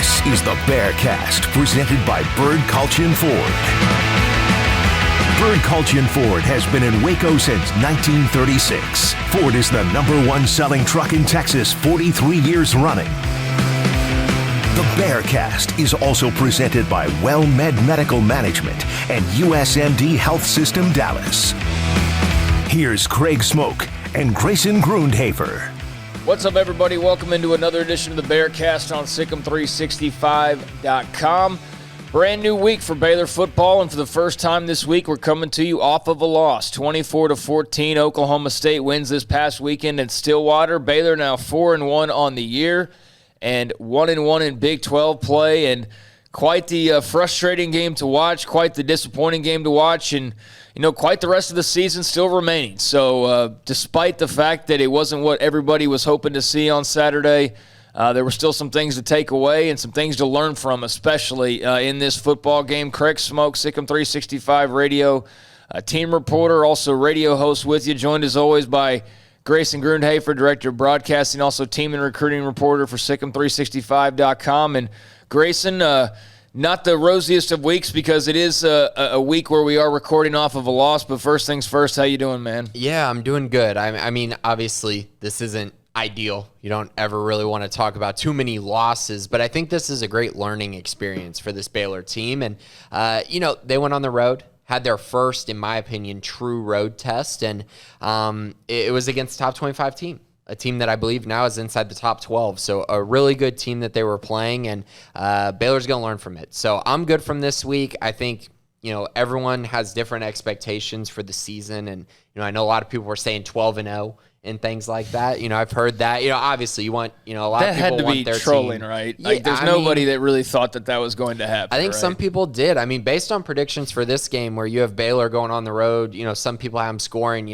This is the Bearcast, presented by Bird Culchin Ford. Bird Culchin Ford has been in Waco since 1936. Ford is the #1 selling truck in Texas 43 years running. The Bearcast is also presented by WellMed Medical Management and USMD Health System Dallas. Here's Craig Smoke and Grayson Grundhafer. What's up, everybody? Welcome into another edition of the Bearcast on SicEm365.com. Brand new week for Baylor football, and for the first time this week, we're coming to you off of a loss. 24-14, Oklahoma State wins this past weekend in Stillwater. Baylor now 4-1 on the year and 1-1 in Big 12 play, and quite the frustrating game to watch, quite the disappointing game to watch, and quite the rest of the season still remaining. So despite the fact that it wasn't what everybody was hoping to see on Saturday, there were still some things to take away and some things to learn from, especially in this football game. Craig Smoke, SicEm365 radio team reporter, also radio host with you, joined as always by Grayson Grundhafer, director of broadcasting, also team and recruiting reporter for SicEm365.com. And Grayson, not the rosiest of weeks because it is a week where we are recording off of a loss, but first things first, how you doing, man? Yeah, I'm doing good. I mean, obviously, this isn't ideal. You don't ever really want to talk about too many losses, but I think this is a great learning experience for this Baylor team. And, they went on the road, had their first, in my opinion, true road test, and it was against a top 25 team. A team that I believe now is inside the top 12. So a really good team that they were playing, and Baylor's going to learn from it. So I'm good from this week. I think, everyone has different expectations for the season. And, I know a lot of people were saying 12-0 and things like that. I've heard that. Obviously you want, a lot of people want their team. That had to be trolling, right? Yeah, there's nobody that really thought that was going to happen. I think some people did. I mean, based on predictions for this game where you have Baylor going on the road, some people have them scoring,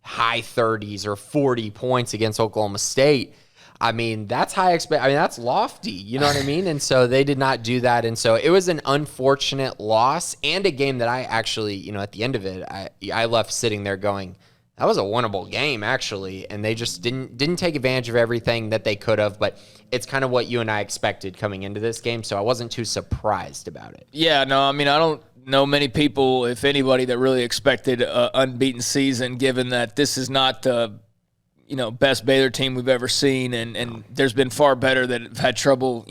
high 30s or 40 points against Oklahoma State. I mean, that's that's lofty, you know what I mean? And so they did not do that. And so it was an unfortunate loss and a game that I actually, at the end of it, I left sitting there going, that was a winnable game, actually. And they just didn't take advantage of everything that they could have. But it's kind of what you and I expected coming into this game. So I wasn't too surprised about it. Yeah, no, I mean, I don't know many people, if anybody, that really expected an unbeaten season, given that this is not the best Baylor team we've ever seen, and there's been far better that have had trouble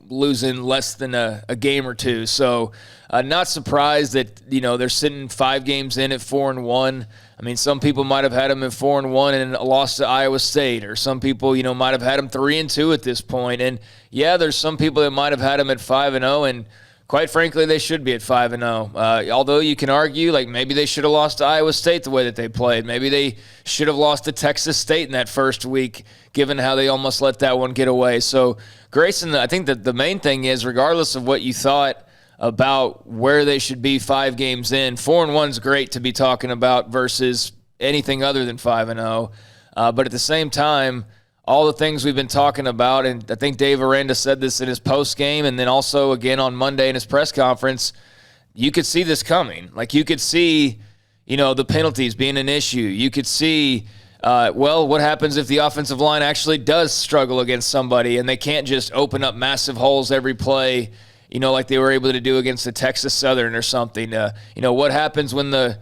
losing less than a game or two. So not surprised that they're sitting 5 games in at 4-1. I mean, some people might have had them at 4-1 and a loss to Iowa State, or some people might have had them 3-2 at this point. And yeah, there's some people that might have had them at 5-0, and quite frankly, they should be at 5-0. Although you can argue, maybe they should have lost to Iowa State the way that they played. Maybe they should have lost to Texas State in that first week, given how they almost let that one get away. So, Grayson, I think that the main thing is, regardless of what you thought about where they should be 5 games in, 4-1's great to be talking about versus anything other than 5-0. But at the same time, all the things we've been talking about, and I think Dave Aranda said this in his post-game and then also again on Monday in his press conference, you could see this coming. You could see, the penalties being an issue. You could see, what happens if the offensive line actually does struggle against somebody and they can't just open up massive holes every play, like they were able to do against the Texas Southern or something. What happens when the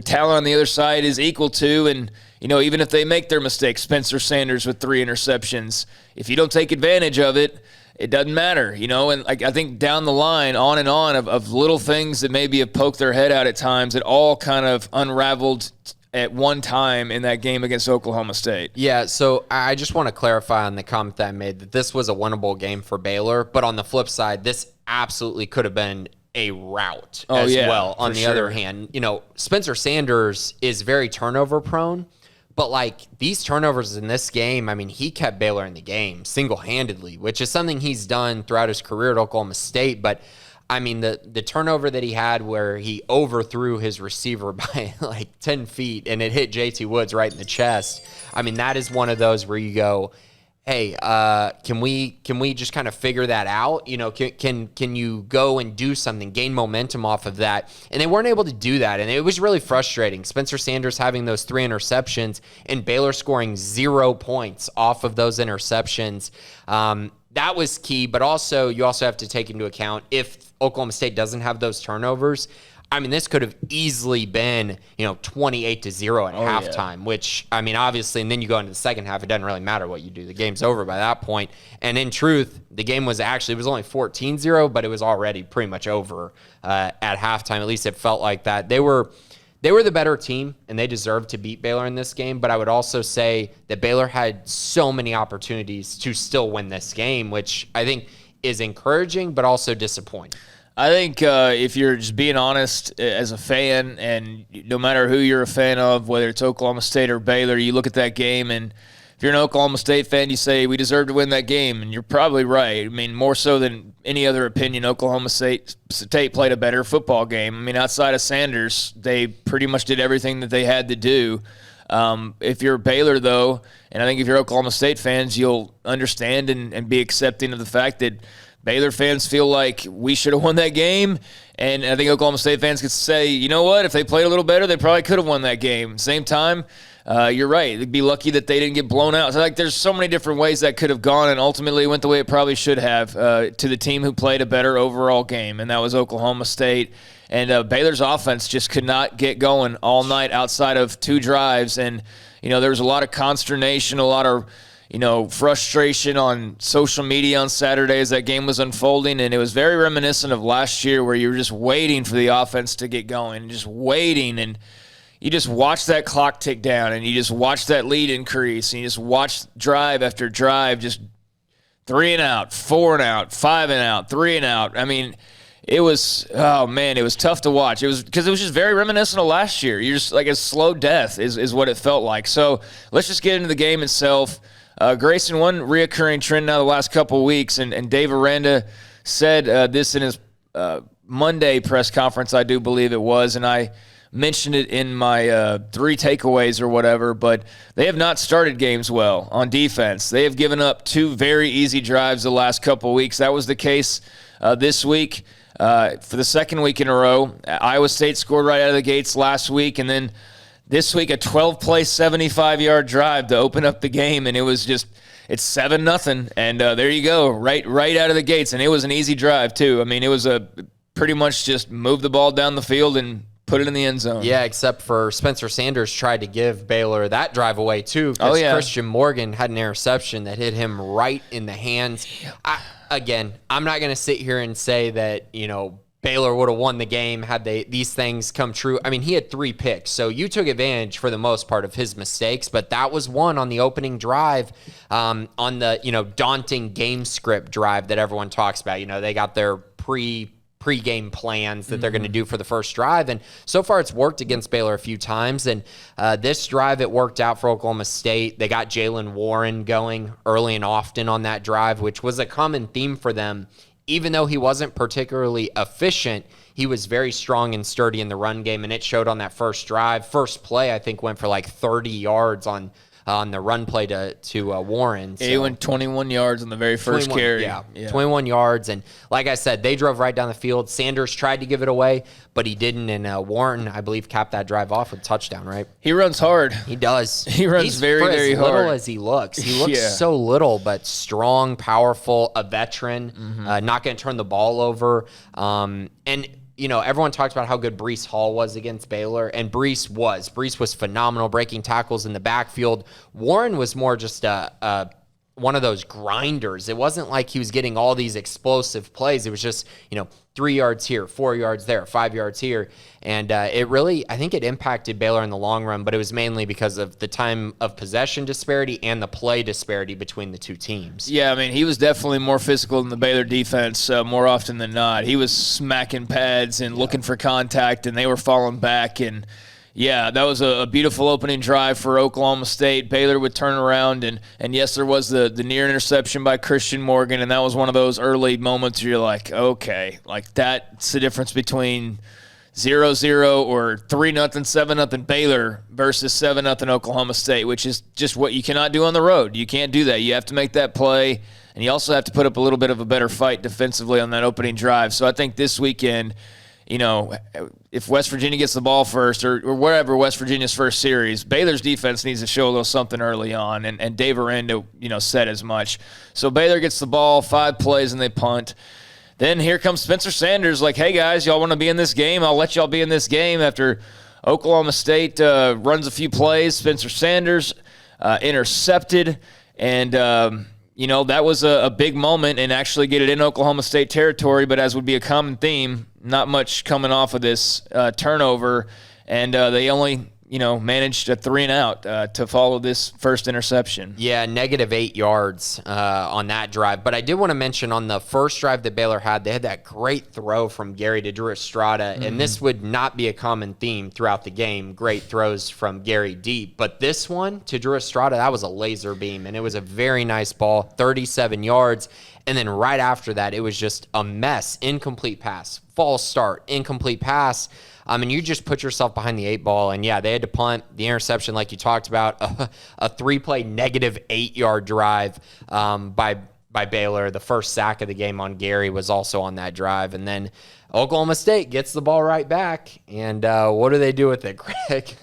talent on the other side is equal to, and even if they make their mistakes, Spencer Sanders with 3 interceptions, if you don't take advantage of it, it doesn't matter, and I think down the line, on and on, of little things that maybe have poked their head out at times, it all kind of unraveled at one time in that game against Oklahoma State. Yeah, so I just want to clarify on the comment that I made that this was a winnable game for Baylor, but on the flip side, this absolutely could have been a rout well. On the other hand, Spencer Sanders is very turnover prone, but these turnovers in this game, I mean, he kept Baylor in the game single-handedly, which is something he's done throughout his career at Oklahoma State. But I mean, the turnover that he had where he overthrew his receiver by 10 feet and it hit JT Woods right in the chest. I mean, that is one of those where you go, hey, can we just kind of figure that out? Can you go and do something, gain momentum off of that? And they weren't able to do that, and it was really frustrating. Spencer Sanders having those 3 interceptions and Baylor scoring 0 points off of those interceptions. that was key, but also you also have to take into account if Oklahoma State doesn't have those turnovers. I mean, this could have easily been, 28-0 at halftime, which, I mean, obviously, and then you go into the second half, it doesn't really matter what you do. The game's over by that point. And in truth, the game was actually, it was only 14-0, but it was already pretty much over at halftime. At least it felt like that. They were the better team, and they deserved to beat Baylor in this game. But I would also say that Baylor had so many opportunities to still win this game, which I think is encouraging, but also disappointing. I think if you're just being honest as a fan, and no matter who you're a fan of, whether it's Oklahoma State or Baylor, you look at that game, and if you're an Oklahoma State fan, you say, we deserve to win that game, and you're probably right. I mean, more so than any other opinion, Oklahoma State played a better football game. I mean, outside of Sanders, they pretty much did everything that they had to do. If you're Baylor, though, and I think if you're Oklahoma State fans, you'll understand and be accepting of the fact that Baylor fans feel like we should have won that game, and I think Oklahoma State fans could say, you know what, if they played a little better, they probably could have won that game. Same time, you're right. They'd be lucky that they didn't get blown out. So, there's so many different ways that could have gone, and ultimately it went the way it probably should have to the team who played a better overall game, and that was Oklahoma State. And Baylor's offense just could not get going all night outside of 2 drives, and there was a lot of consternation, a lot of frustration on social media on Saturday as that game was unfolding, and it was very reminiscent of last year where you were just waiting for the offense to get going, just waiting, and you just watch that clock tick down, and you just watch that lead increase, and you just watch drive after drive, just 3 and out, 4 and out, 5 and out, 3 and out. I mean, it was, it was tough to watch. It was because it was just very reminiscent of last year. You're just like a slow death is what it felt like. So let's just get into the game itself. Grayson, one reoccurring trend now the last couple of weeks, and Dave Aranda said this in his Monday press conference, I do believe it was, and I mentioned it in my 3 takeaways or whatever, but they have not started games well on defense. They have given up 2 very easy drives the last couple of weeks. That was the case this week. For the second week in a row, Iowa State scored right out of the gates last week, and then this week, a 12-play, 75-yard drive to open up the game, and it was just it's 7-0, and there you go, right out of the gates, and it was an easy drive too. I mean, it was a pretty much just move the ball down the field and put it in the end zone. Yeah, except for Spencer Sanders tried to give Baylor that drive away too, because Christian Morgan had an interception that hit him right in the hands. I'm not going to sit here and say that Baylor would have won the game had these things come true. I mean, he had 3 picks, so you took advantage for the most part of his mistakes, but that was one on the opening drive, on the daunting game script drive that everyone talks about. They got their pre-game plans that they're going to do for the first drive, and so far it's worked against Baylor a few times, and this drive it worked out for Oklahoma State. They got Jalen Warren going early and often on that drive, which was a common theme for them. Even though he wasn't particularly efficient, he was very strong and sturdy in the run game, and it showed on that first drive. First play, I think, went for like 30 yards on the run play to Warren. So. Yeah, he went 21 yards on the very first carry. Yeah, 21 yards. And like I said, they drove right down the field. Sanders tried to give it away, but he didn't. And Warren, I believe, capped that drive off with a touchdown, right? He runs hard. He does. He runs very, very hard. As little as he looks. He looks so little, but strong, powerful, a veteran, not going to turn the ball over. And everyone talked about how good Breece Hall was against Baylor, and Breece was phenomenal, breaking tackles in the backfield. Warren was more just one of those grinders. It wasn't like he was getting all these explosive plays. It was just, 3 yards here, 4 yards there, 5 yards here. And it really, I think it impacted Baylor in the long run, but it was mainly because of the time of possession disparity and the play disparity between the 2 teams. Yeah, I mean, he was definitely more physical than the Baylor defense more often than not. He was smacking pads and looking for contact, and they were falling back. And, yeah, that was a beautiful opening drive for Oklahoma State. Baylor would turn around, and yes, there was the near interception by Christian Morgan, and that was one of those early moments where you're like, okay, like that's the difference between 0-0 or 3-0, 7-0 Baylor versus 7-0 Oklahoma State, which is just what you cannot do on the road. You can't do that. You have to make that play, and you also have to put up a little bit of a better fight defensively on that opening drive. So I think this weekend if West Virginia gets the ball first or whatever West Virginia's first series, Baylor's defense needs to show a little something early on, and Dave Aranda, said as much. So Baylor gets the ball, 5 plays, and they punt. Then here comes Spencer Sanders like, hey, guys, y'all want to be in this game? I'll let y'all be in this game. After Oklahoma State runs a few plays, Spencer Sanders intercepted, and that was a big moment and actually get it in Oklahoma State territory, but as would be a common theme, not much coming off of this turnover, and they only managed a 3-and-out to follow this first interception. Yeah, -8 yards on that drive. But I did want to mention on the first drive that Baylor had, they had that great throw from Gary to Drew Estrada, and this would not be a common theme throughout the game, great throws from Gary deep. But this one to Drew Estrada, that was a laser beam, and it was a very nice ball, 37 yards. And then right after that, it was just a mess, incomplete pass, false start, incomplete pass. And you just put yourself behind the 8 ball. And, yeah, they had to punt. The interception, like you talked about, a 3-play -8 yard drive by Baylor. The first sack of the game on Gary was also on that drive. And then Oklahoma State gets the ball right back. And what do they do with it, Greg?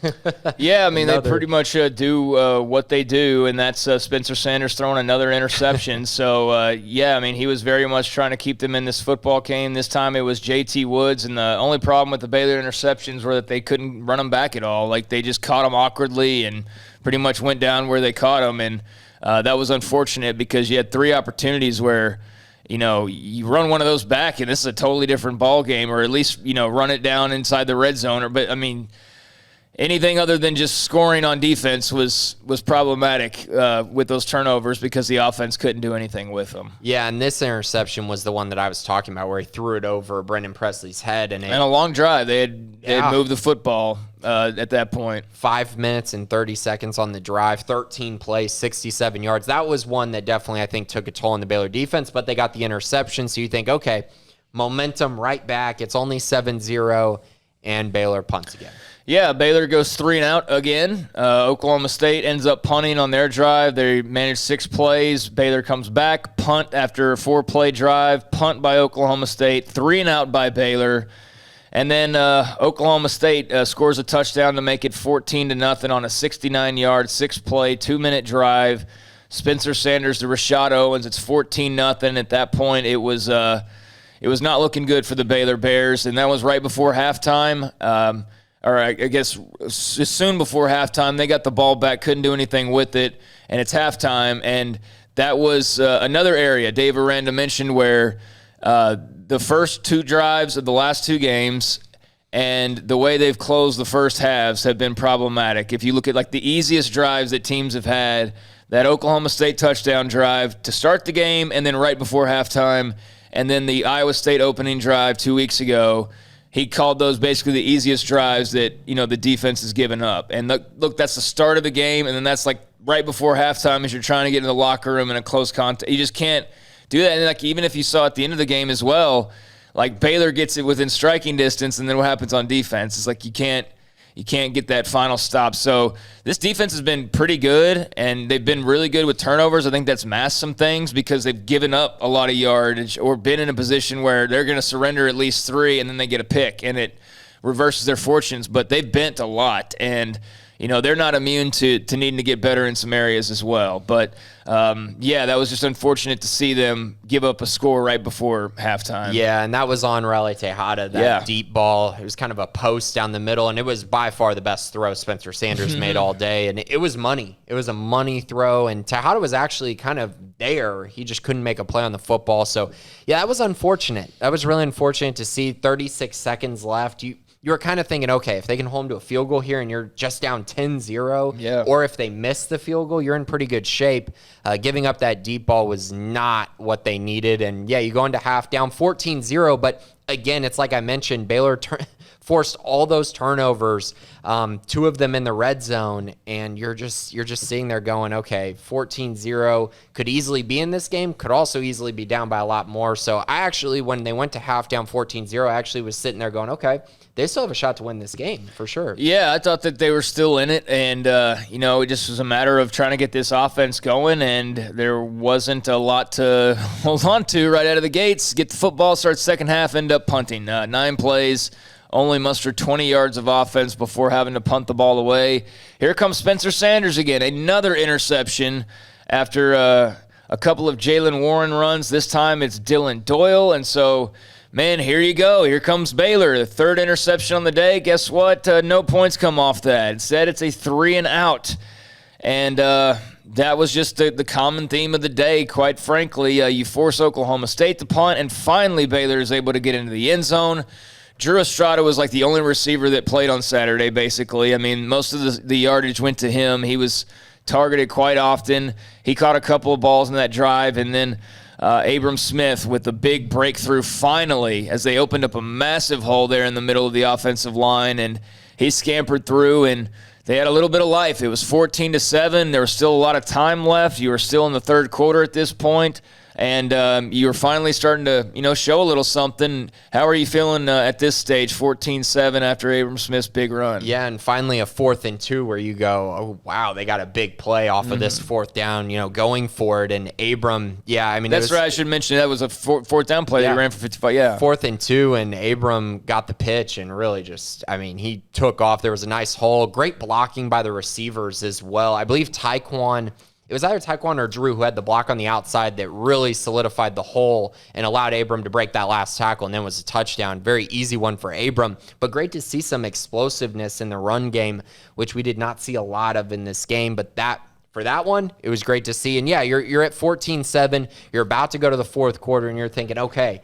Yeah, they pretty much do what they do, and that's Spencer Sanders throwing another interception. So, he was very much trying to keep them in this football game. This time it was J.T. Woods, and the only problem with the Baylor interceptions were that they couldn't run them back at all. Like, they just caught them awkwardly and pretty much went down where they caught them, and that was unfortunate because you had 3 opportunities where you run one of those back, and this is a totally different ball game, or at least, run it down inside the red zone. But anything other than just scoring on defense was problematic with those turnovers because the offense couldn't do anything with them. Yeah, and this interception was the one that I was talking about where he threw it over Brendan Presley's head. And a long drive. They had moved the football at that point. 5 minutes and 30 seconds on the drive, 13 plays, 67 yards. That was one that definitely, I think, took a toll on the Baylor defense, but they got the interception. So you think, okay, momentum right back. It's only 7-0, and Baylor punts again. Yeah, Baylor goes 3-and-out again. Oklahoma State ends up punting on their drive. They manage 6 plays. Baylor comes back, punt after a 4-play drive, punt by Oklahoma State, 3-and-out by Baylor. And then Oklahoma State scores a touchdown to make it 14-0 on a 69-yard, 6-play, 2-minute drive. Spencer Sanders to Rashad Owens. It's 14-0. At that point, it was not looking good for the Baylor Bears, and that was right before halftime. Or I guess soon before halftime, they got the ball back, couldn't do anything with it, and it's halftime. And that was another area Dave Aranda mentioned where the first 2 drives of the last 2 games and the way they've closed the first halves have been problematic. If you look at like the easiest drives that teams have had, that Oklahoma State touchdown drive to start the game and then right before halftime, and then the Iowa State opening drive 2 weeks ago, he called those basically the easiest drives that, the defense has given up. And look, that's the start of the game, and then that's like right before halftime as you're trying to get in the locker room in a close contact. You just can't do that. And like even if you saw at the end of the game as well, like Baylor gets it within striking distance, and then what happens on defense? It's like you can't get that final stop. So this defense has been pretty good, and they've been really good with turnovers. I think that's masked some things because they've given up a lot of yardage or been in a position where they're going to surrender at least 3, and then they get a pick, and it reverses their fortunes. But they've bent a lot, and they're not immune to needing to get better in some areas as well. But, that was just unfortunate to see them give up a score right before halftime. Yeah, and that was on Raleigh Tejada, that deep ball. It was kind of a post down the middle, and it was by far the best throw Spencer Sanders made all day. And it was money. It was a money throw, and Tejada was actually kind of there. He just couldn't make a play on the football. So, yeah, that was unfortunate. That was really unfortunate to see 36 seconds left. You were kind of thinking, okay, if they can hold them to a field goal here and you're just down 10-0, or if they miss the field goal, you're in pretty good shape. Giving up that deep ball was not what they needed. And, you go into half down 14-0, but again, it's like I mentioned, Baylor forced all those turnovers, 2 of them in the red zone, and you're just sitting there going, okay, 14-0 could easily be in this game, could also easily be down by a lot more. So I actually, when they went to half down 14-0, I actually was sitting there going, okay, they still have a shot to win this game for sure. Yeah, I thought that they were still in it, and it just was a matter of trying to get this offense going, and there wasn't a lot to hold on to right out of the gates. Get the football, start second half, and up punting. 9 plays, only mustered 20 yards of offense before having to punt the ball away. Here comes Spencer Sanders again, another interception after a couple of Jalen Warren runs. This time it's Dylan Doyle, and so, man, here you go. Here comes Baylor, the 3rd interception on the day. Guess what? No points come off that. Instead, it's a 3 and out, and that was just the common theme of the day, quite frankly. You force Oklahoma State to punt, and finally Baylor is able to get into the end zone. Drew Estrada was like the only receiver that played on Saturday, basically. I mean, most of the yardage went to him. He was targeted quite often. He caught a couple of balls in that drive, and then Abram Smith with the big breakthrough finally as they opened up a massive hole there in the middle of the offensive line, and he scampered through, and they had a little bit of life. It was 14-7. There was still a lot of time left. You were still in the 3rd quarter at this point. And you were finally starting to, show a little something. How are you feeling at this stage, 14-7 after Abram Smith's big run? Yeah, and finally a 4th and 2 where you go, oh, wow, they got a big play off of this 4th down, going for it. And Abram, That's right, I should mention that was a 4th down play. They ran for 55, 4th and 2, and Abram got the pitch and really he took off. There was a nice hole. Great blocking by the receivers as well. I believe it was either Taekwon or Drew who had the block on the outside that really solidified the hole and allowed Abram to break that last tackle, and then was a touchdown. Very easy one for Abram, but great to see some explosiveness in the run game, which we did not see a lot of in this game. But for that one, it was great to see. And yeah, you're at 14-7. You're about to go to the 4th quarter, and you're thinking, okay,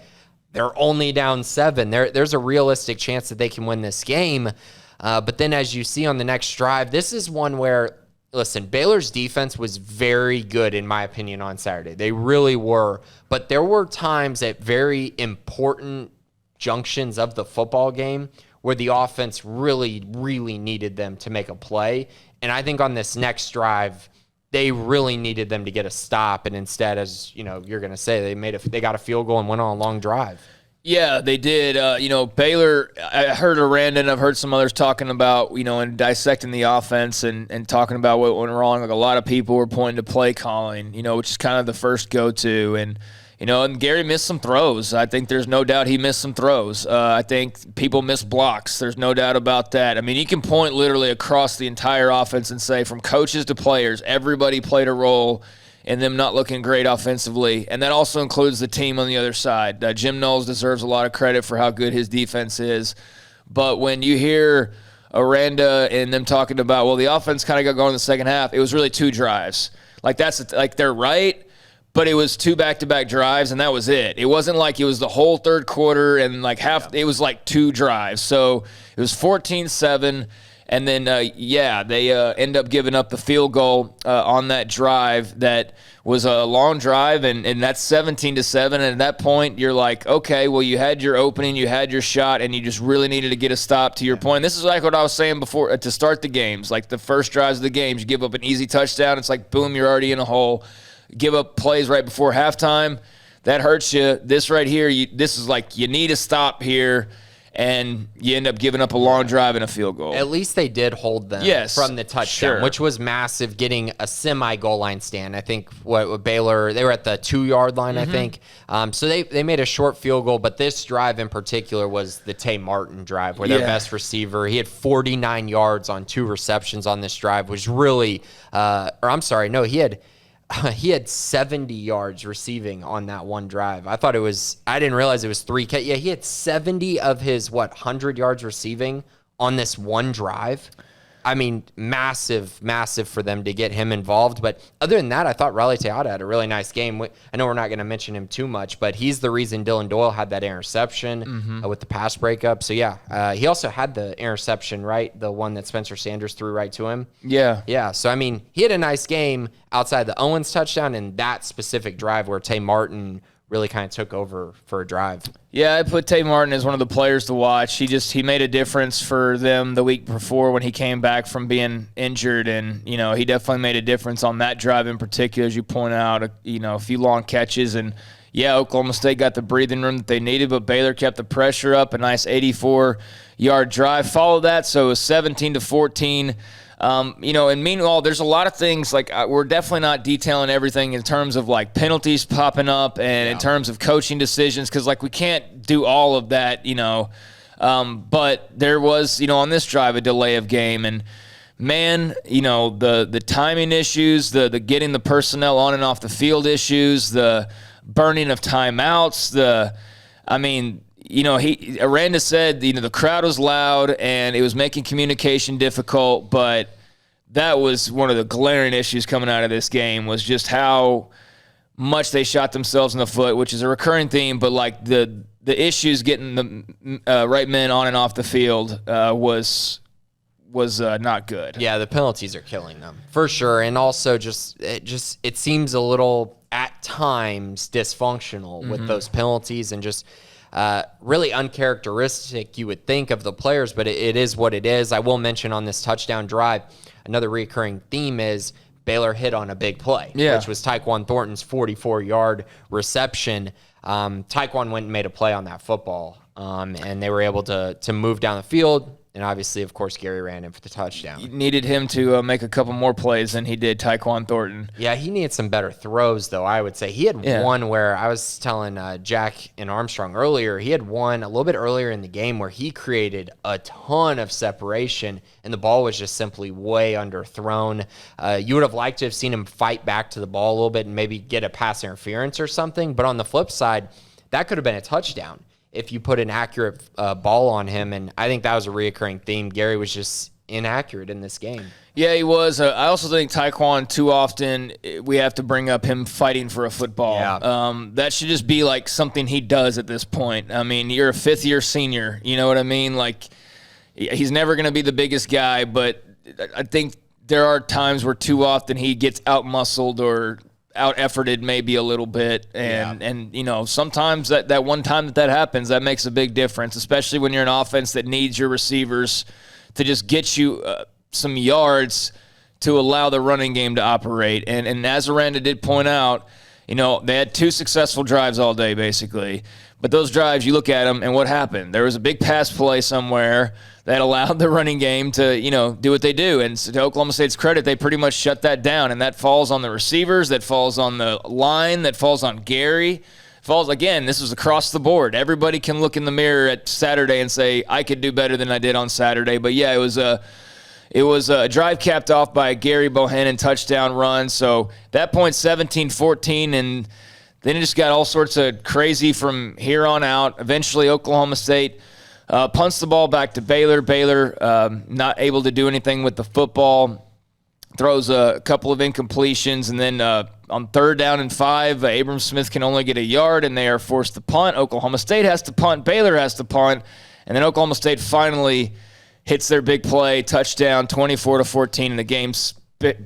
they're only down 7. There's a realistic chance that they can win this game. But then as you see on the next drive, this is one where, listen, Baylor's defense was very good, in my opinion, on Saturday. They really were. But there were times at very important junctions of the football game where the offense really, really needed them to make a play. And I think on this next drive, they really needed them to get a stop. And instead, as you're going to say, they got a field goal and went on a long drive. Yeah, they did. Baylor, I heard Aranda and I've heard some others talking about, and dissecting the offense and talking about what went wrong. Like, a lot of people were pointing to play calling, which is kind of the first go-to. And Gary missed some throws. I think there's no doubt he missed some throws. I think people missed blocks. There's no doubt about that. I mean, you can point literally across the entire offense and say, from coaches to players, everybody played a role and them not looking great offensively. And that also includes the team on the other side. Jim Knowles deserves a lot of credit for how good his defense is. But when you hear Aranda and them talking about, well, the offense kind of got going in the second half, it was really 2 drives. They're right, but it was 2 back-to-back drives, and that was it. It wasn't like it was the whole 3rd quarter and it was like 2 drives. So it was 14-7. And then, they end up giving up the field goal on that drive. That was a long drive, and that's 17-7. And at that point, you're like, okay, well, you had your opening, you had your shot, and you just really needed to get a stop, to your point. This is like what I was saying before to start the games. Like the first drives of the games, you give up an easy touchdown. It's like, boom, you're already in a hole. Give up plays right before halftime. That hurts you. This right here, this is like, you need a stop here. And you end up giving up a long drive and a field goal. At least they did hold them from the touchdown, which was massive, getting a semi-goal line stand. I think what Baylor, they were at the 2-yard line, I think. So they made a short field goal, but this drive in particular was the Tay Martin drive, where their best receiver, he had 49 yards on 2 receptions on this drive, which really, he had 70 yards receiving on that one drive. I didn't realize it was 3K. Yeah, he had 70 of his, 100 yards receiving on this one drive. I mean, massive for them to get him involved. But other than that, I thought Riley Teata had a really nice game. I know we're not going to mention him too much, but he's the reason Dylan Doyle had that interception with the pass breakup. So, he also had the interception, right? The one that Spencer Sanders threw right to him. Yeah. Yeah, so, I mean, he had a nice game outside the Owens touchdown and that specific drive where Tay Martin really kind of took over for a drive. Yeah, I put Tay Martin as one of the players to watch. He made a difference for them the week before when he came back from being injured, and he definitely made a difference on that drive in particular, as you point out. A few long catches, and Oklahoma State got the breathing room that they needed, but Baylor kept the pressure up. A nice 84-yard drive followed that, so it was 17-14. And meanwhile, there's a lot of things like we're definitely not detailing everything in terms of like penalties popping up and in terms of coaching decisions, because like we can't do all of that, but there was, on this drive, a delay of game. And man, the timing issues, the getting the personnel on and off the field issues, the burning of timeouts, Aranda said, the crowd was loud and it was making communication difficult, but that was one of the glaring issues coming out of this game, was just how much they shot themselves in the foot, which is a recurring theme, but like the issues getting the right men on and off the field was not good. Yeah, the penalties are killing them for sure, and also it seems a little at times dysfunctional with those penalties and just really uncharacteristic, you would think, of the players, but it is what it is. I will mention on this touchdown drive, another recurring theme is Baylor hit on a big play, which was Tyquan Thornton's 44-yard reception. Tyquan went and made a play on that football, and they were able to move down the field. And obviously, of course, Gary ran in for the touchdown. You needed him to make a couple more plays than he did, Tyquan Thornton. Yeah, he needed some better throws, though, I would say. He had one where I was telling Jack and Armstrong earlier, he had one a little bit earlier in the game where he created a ton of separation, and the ball was just simply way underthrown. You would have liked to have seen him fight back to the ball a little bit and maybe get a pass interference or something. But on the flip side, that could have been a touchdown if you put an accurate ball on him, and I think that was a reoccurring theme. Gary was just inaccurate in this game. Yeah, he was. I also think Tyquan, too often, we have to bring up him fighting for a football. Yeah. That should just be like something he does at this point. I mean, you're a fifth-year senior. You know what I mean? Like, he's never going to be the biggest guy, but I think there are times where too often he gets out-muscled or out-efforted maybe a little bit, and sometimes that one time that happens, that makes a big difference, especially when you're an offense that needs your receivers to just get you some yards to allow the running game to operate. And as Aranda did point out, they had 2 successful drives all day basically, but those drives, you look at them and what happened? There was a big pass play somewhere that allowed the running game to, do what they do. And to Oklahoma State's credit, they pretty much shut that down. And that falls on the receivers, that falls on the line, that falls on Gary. Again, this was across the board. Everybody can look in the mirror at Saturday and say, I could do better than I did on Saturday. But yeah, it was a drive capped off by a Gary Bohannon touchdown run. So that point, 17-14, and then it just got all sorts of crazy from here on out. Eventually, Oklahoma State punts the ball back to Baylor. Baylor not able to do anything with the football, throws a couple of incompletions, and then on 3rd down and 5, Abram Smith can only get a yard, and they are forced to punt. Oklahoma State has to punt. Baylor has to punt, and then Oklahoma State finally hits their big play, touchdown, 24-14, and the game's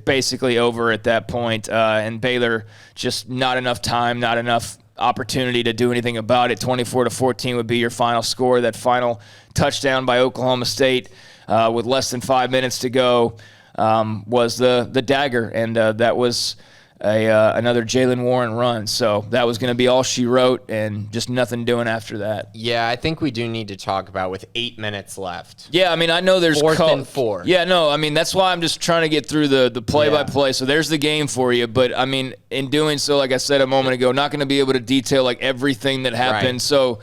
basically over at that point. And Baylor, just not enough time, not enough opportunity to do anything about it. 24-14 would be your final score. That final touchdown by Oklahoma State with less than 5 minutes to go was the dagger, and that was another Jalen Warren run. So that was going to be all she wrote, and just nothing doing after that. Yeah, I think we do need to talk about with 8 minutes left. Yeah, I mean, I know there's 4th and 4. Yeah, no, I mean, that's why I'm just trying to get through the play-by-play. So there's the game for you. But, I mean, in doing so, like I said a moment ago, not going to be able to detail, like, everything that happened. Right. So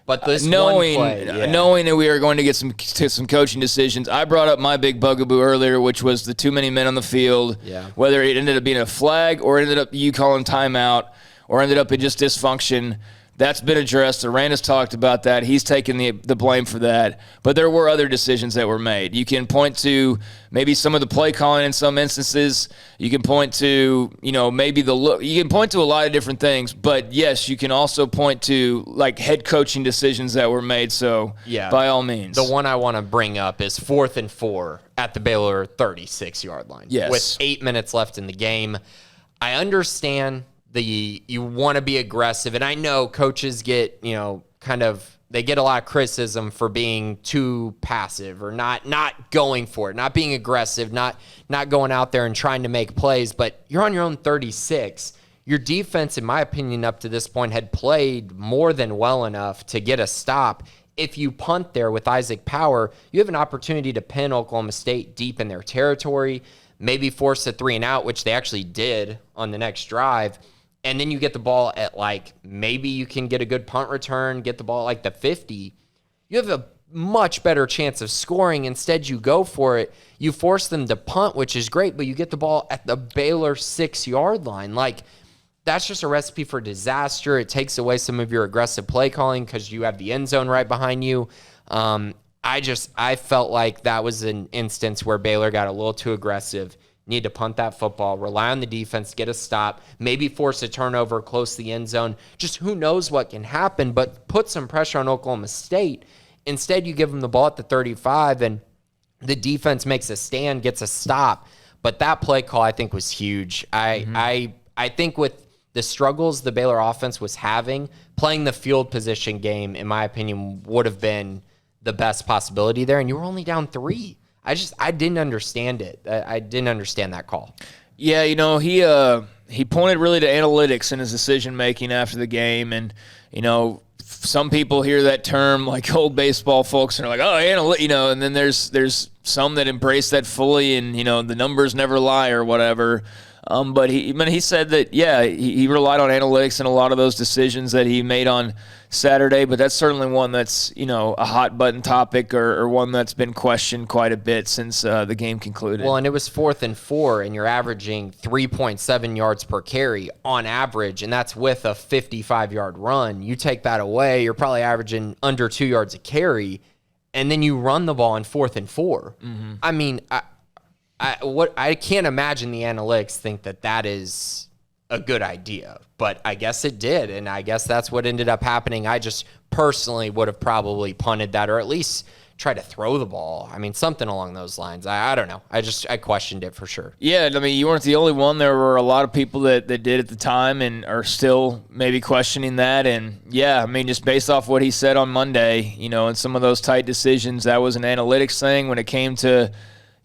but this knowing play, that we are going to get some coaching decisions, I brought up my big bugaboo earlier, which was the too many men on the field. Yeah. Whether it ended up being a flag or ended up you calling timeout or ended up in just dysfunction, that's been addressed. Aranda's talked about that. He's taken the blame for that. But there were other decisions that were made. You can point to maybe some of the play calling in some instances. You can point to, maybe the look. You can point to a lot of different things. But, yes, you can also point to, like, head coaching decisions that were made. So, by all means. The one I want to bring up is 4th and 4 at the Baylor 36-yard line. Yes. With 8 minutes left in the game. I understand you want to be aggressive, and I know coaches get, they get a lot of criticism for being too passive or not going for it, not being aggressive, not going out there and trying to make plays, but you're on your own 36. Your defense, in my opinion, up to this point had played more than well enough to get a stop. if you punt there with Isaac Power, you have an opportunity to pin Oklahoma State deep in their territory, maybe force a 3-and-out, which they actually did on the next drive. And then you get the ball at maybe you can get a good punt return, get the ball at the 50. You have a much better chance of scoring. Instead, you go for it. You force them to punt, which is great, but you get the ball at the Baylor 6-yard line. That's just a recipe for disaster. It takes away some of your aggressive play calling because you have the end zone right behind you. I felt like that was an instance where Baylor got a little too aggressive. Need to punt that football, rely on the defense, get a stop, maybe force a turnover close to the end zone. Just who knows what can happen, but put some pressure on Oklahoma State. Instead, you give them the ball at the 35, and the defense makes a stand, gets a stop. But that play call, I think, was huge. I think with the struggles the Baylor offense was having, playing the field position game, in my opinion, would have been the best possibility there, and you were only down 3. I didn't understand it. I didn't understand that call. Yeah, he pointed really to analytics in his decision making after the game, and some people hear that term like old baseball folks and are like, oh, and then there's some that embrace that fully, and the numbers never lie or whatever. But he said that, yeah, he relied on analytics in a lot of those decisions that he made on Saturday, but that's certainly one that's, a hot button topic or one that's been questioned quite a bit since the game concluded. Well, and it was 4th and 4, and you're averaging 3.7 yards per carry on average, and that's with a 55-yard run. You take that away, you're probably averaging under 2 yards a carry, and then you run the ball on 4th and 4. Mm-hmm. I mean, I can't imagine the analytics think that is a good idea, but I guess it did, and I guess that's what ended up happening. I just personally would have probably punted that, or at least try to throw the ball. I mean, something along those lines. I don't know. I questioned it for sure. Yeah, I mean, you weren't the only one. There were a lot of people that did at the time and are still maybe questioning that. And, yeah, I mean, just based off what he said on Monday, and some of those tight decisions, that was an analytics thing when it came to –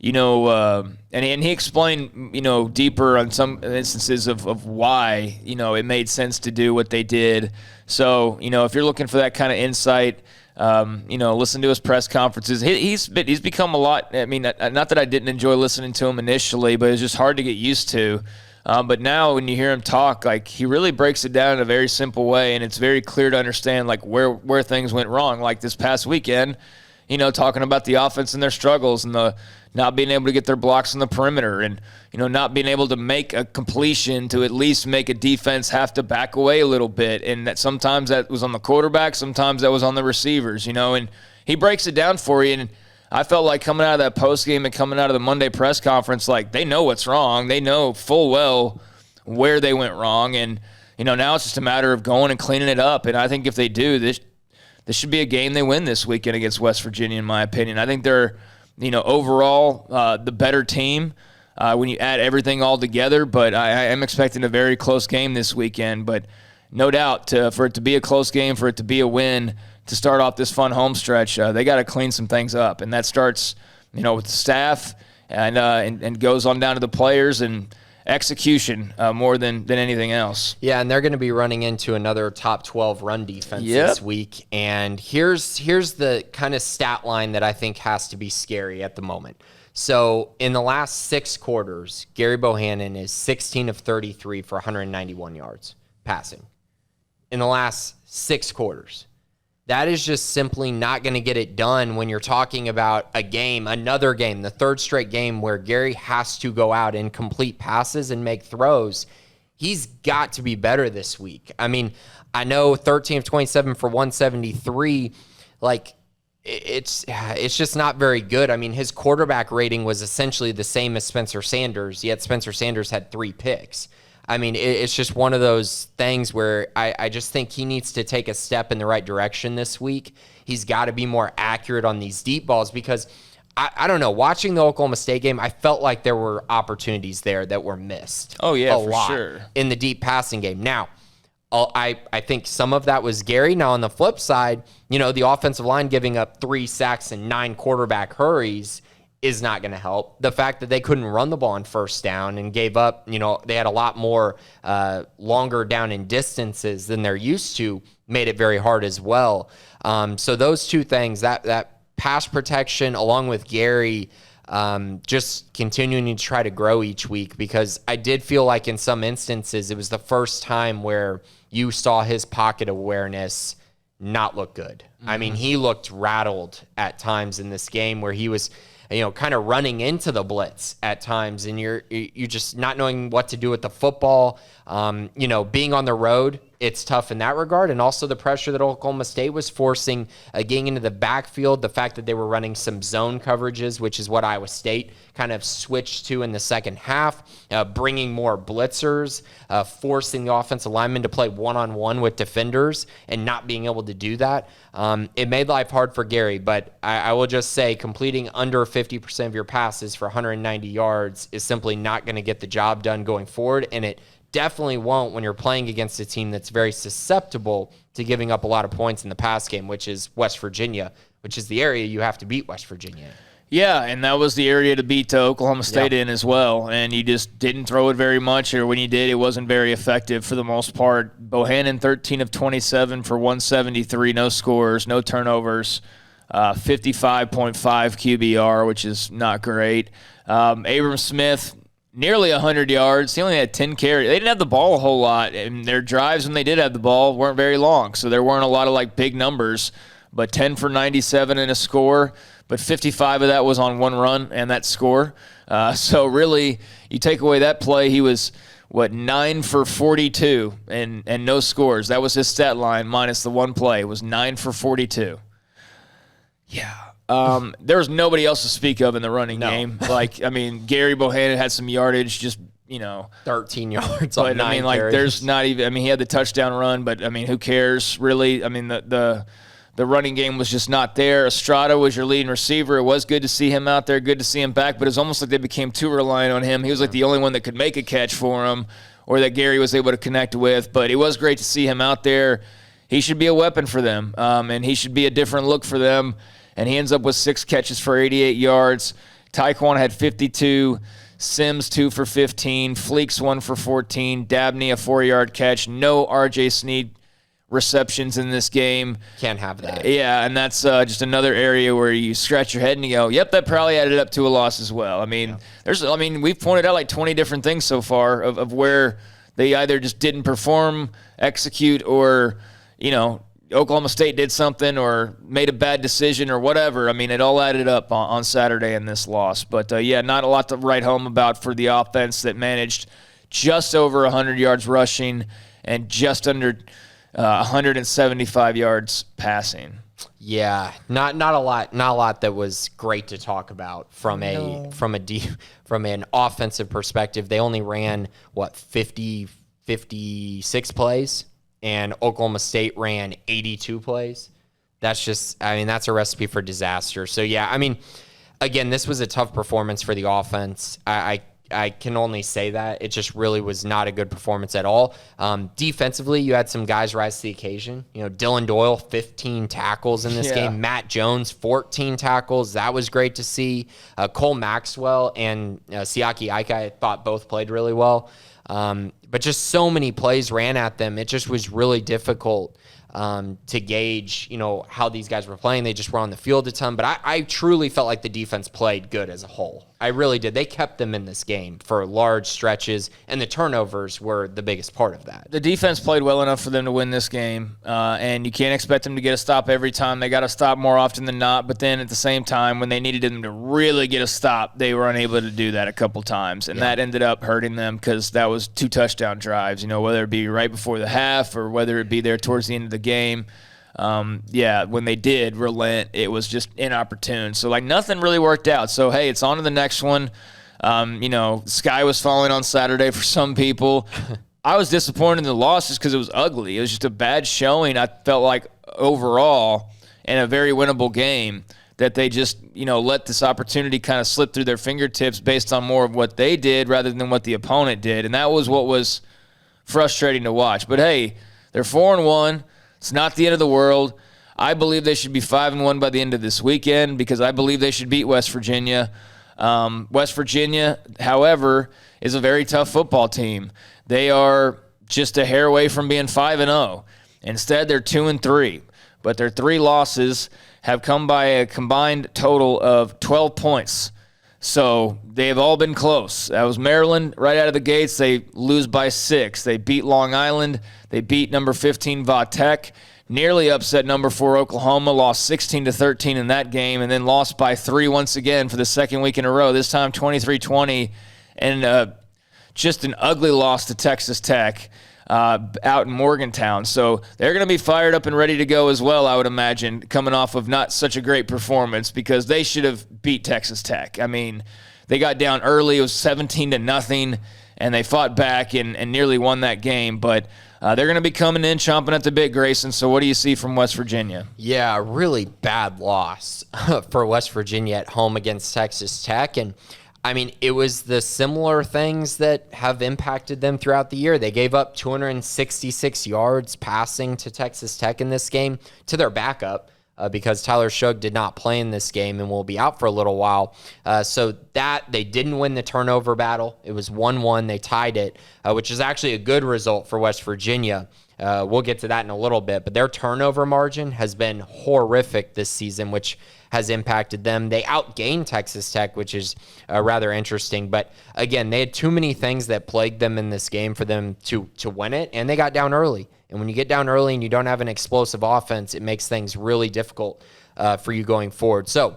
and he explained, deeper on some instances of why, it made sense to do what they did. So, if you're looking for that kind of insight, listen to his press conferences. He's become a lot. I mean, not that I didn't enjoy listening to him initially, but it's just hard to get used to. But now when you hear him talk, he really breaks it down in a very simple way, and it's very clear to understand, where things went wrong. Like this past weekend, talking about the offense and their struggles and the not being able to get their blocks on the perimeter and, not being able to make a completion to at least make a defense have to back away a little bit. And that sometimes that was on the quarterback, sometimes that was on the receivers, and he breaks it down for you. And I felt like coming out of that postgame and coming out of the Monday press conference, they know what's wrong. They know full well where they went wrong. And, now it's just a matter of going and cleaning it up. And I think if they do, this should be a game they win this weekend against West Virginia, in my opinion. I think they're, overall the better team when you add everything all together. But I am expecting a very close game this weekend. But no doubt for it to be a close game, for it to be a win, to start off this fun home stretch, they got to clean some things up. And that starts, with the staff and goes on down to the players and execution more than anything else. Yeah, and they're going to be running into another top 12 run defense this week. And here's the kind of stat line that I think has to be scary at the moment. So in the last 6 quarters, Gary Bohannon is 16 of 33 for 191 yards passing. In the last 6 quarters. That is just simply not going to get it done when you're talking about another game, the 3rd straight game where Gary has to go out and complete passes and make throws. He's got to be better this week. I mean, I know 13 of 27 for 173, it's just not very good. I mean, his quarterback rating was essentially the same as Spencer Sanders, yet Spencer Sanders had 3 picks. I mean, it's just one of those things where I just think he needs to take a step in the right direction this week. He's got to be more accurate on these deep balls because, I don't know, watching the Oklahoma State game, I felt like there were opportunities there that were missed. Oh, yeah, for sure. In the deep passing game. Now, I think some of that was Gary. Now, on the flip side, the offensive line giving up 3 sacks and 9 quarterback hurries is not going to help. The fact that they couldn't run the ball on first down and gave up, they had a lot more longer down in distances than they're used to, made it very hard as well. So those two things, that pass protection along with Gary just continuing to try to grow each week, because I did feel like in some instances it was the first time where you saw his pocket awareness not look good. Mm-hmm. I mean, he looked rattled at times in this game where he was kind of running into the blitz at times, and you're just not knowing what to do with the football. Being on the road, it's tough in that regard. And also the pressure that Oklahoma State was forcing getting into the backfield, the fact that they were running some zone coverages, which is what Iowa State kind of switched to in the second half, bringing more blitzers, forcing the offensive linemen to play one-on-one with defenders and not being able to do that. It made life hard for Gary, but I will just say completing under 50% of your passes for 190 yards is simply not going to get the job done going forward, and it definitely won't when you're playing against a team that's very susceptible to giving up a lot of points in the pass game, which is West Virginia, which is the area you have to beat West Virginia. Yeah, and that was the area to beat Oklahoma State in as well, and you just didn't throw it very much, or when you did, it wasn't very effective for the most part. Bohannon, 13 of 27 for 173, no scores, no turnovers, 55.5 QBR, which is not great. Abram Smith, nearly 100 yards. He only had 10 carries. They didn't have the ball a whole lot, and their drives when they did have the ball weren't very long, so there weren't a lot of big numbers, but 10 for 97 and a score, but 55 of that was on one run and that score. So really, you take away that play, he was, 9 for 42 and no scores. That was his stat line minus the one play. It was 9 for 42. Yeah. There was nobody else to speak of in the running game. Gary Bohannon had some yardage, just 13 yards on 9 carries. There's not even. He had the touchdown run, but who cares really? The running game was just not there. Estrada was your leading receiver. It was good to see him out there, good to see him back, but it's almost like they became too reliant on him. He was the only one that could make a catch for him, or that Gary was able to connect with. But it was great to see him out there. He should be a weapon for them, and he should be a different look for them. And he ends up with 6 catches for 88 yards. Taekwon had 52. Sims 2 for 15. Fleeks 1 for 14. Dabney a 4-yard catch. No R.J. Sneed receptions in this game. Can't have that. Yeah, and that's just another area where you scratch your head and you go, yep, that probably added up to a loss as well. We've pointed out 20 different things so far of where they either just didn't perform, execute, or, Oklahoma State did something or made a bad decision or whatever. It all added up on Saturday in this loss. But, not a lot to write home about for the offense that managed just over 100 yards rushing and just under 175 yards passing. Yeah, not a lot that was great to talk about from an offensive perspective. They only ran 56 plays, and Oklahoma State ran 82 plays. That's just, that's a recipe for disaster. So yeah, again, this was a tough performance for the offense. I can only say that. It just really was not a good performance at all. Defensively, you had some guys rise to the occasion. Dylan Doyle, 15 tackles in this game. Matt Jones, 14 tackles. That was great to see. Cole Maxwell and Siaki Ika, I thought both played really well. But just so many plays ran at them. It just was really difficult to gauge, how these guys were playing. They just were on the field a ton. But I truly felt like the defense played good as a whole. I really did. They kept them in this game for large stretches, and the turnovers were the biggest part of that. The defense played well enough for them to win this game, and you can't expect them to get a stop every time. They got to stop more often than not, but then at the same time, when they needed them to really get a stop, they were unable to do that a couple times, and that ended up hurting them because that was 2 touchdown drives, whether it be right before the half or whether it be there towards the end of the game. When they did relent, it was just inopportune. So nothing really worked out. So hey, it's on to the next one. Sky was falling on Saturday for some people. I was disappointed in the loss just because it was ugly. It was just a bad showing. I felt like overall in a very winnable game that they just, let this opportunity kind of slip through their fingertips based on more of what they did rather than what the opponent did. And that was what was frustrating to watch. But hey, they're 4-1. It's not the end of the world. I believe they should be 5-1 by the end of this weekend because I believe they should beat West Virginia. West Virginia, however, is a very tough football team. They are just a hair away from being 5-0. Instead, they're 2-3. But their 3 losses have come by a combined total of 12 points. So they've all been close. That was Maryland right out of the gates. They lose by 6. They beat Long Island. They beat number 15 Va Tech. Nearly upset number 4 Oklahoma. Lost 16-13 in that game, and then lost by 3 once again for the second week in a row. This time 23-20, and just an ugly loss to Texas Tech out in Morgantown. So they're going to be fired up and ready to go as well, I would imagine, coming off of not such a great performance, because they should have beat Texas Tech. I mean, they got down early. It was 17-0, and they fought back and nearly won that game. But they're going to be coming in, chomping at the bit, Grayson. So what do you see from West Virginia? Yeah, really bad loss for West Virginia at home against Texas Tech. And I mean, it was the similar things that have impacted them throughout the year. They gave up 266 yards passing to Texas Tech in this game to their backup because Tyler Shug did not play in this game and will be out for a little while. So that they didn't win the turnover battle. It was 1-1. They tied it, which is actually a good result for West Virginia. We'll get to that in a little bit, but their turnover margin has been horrific this season, which has impacted them. They outgained Texas Tech, which is rather interesting. But again, they had too many things that plagued them in this game for them to win it, and they got down early. And when you get down early and you don't have an explosive offense, it makes things really difficult for you going forward. So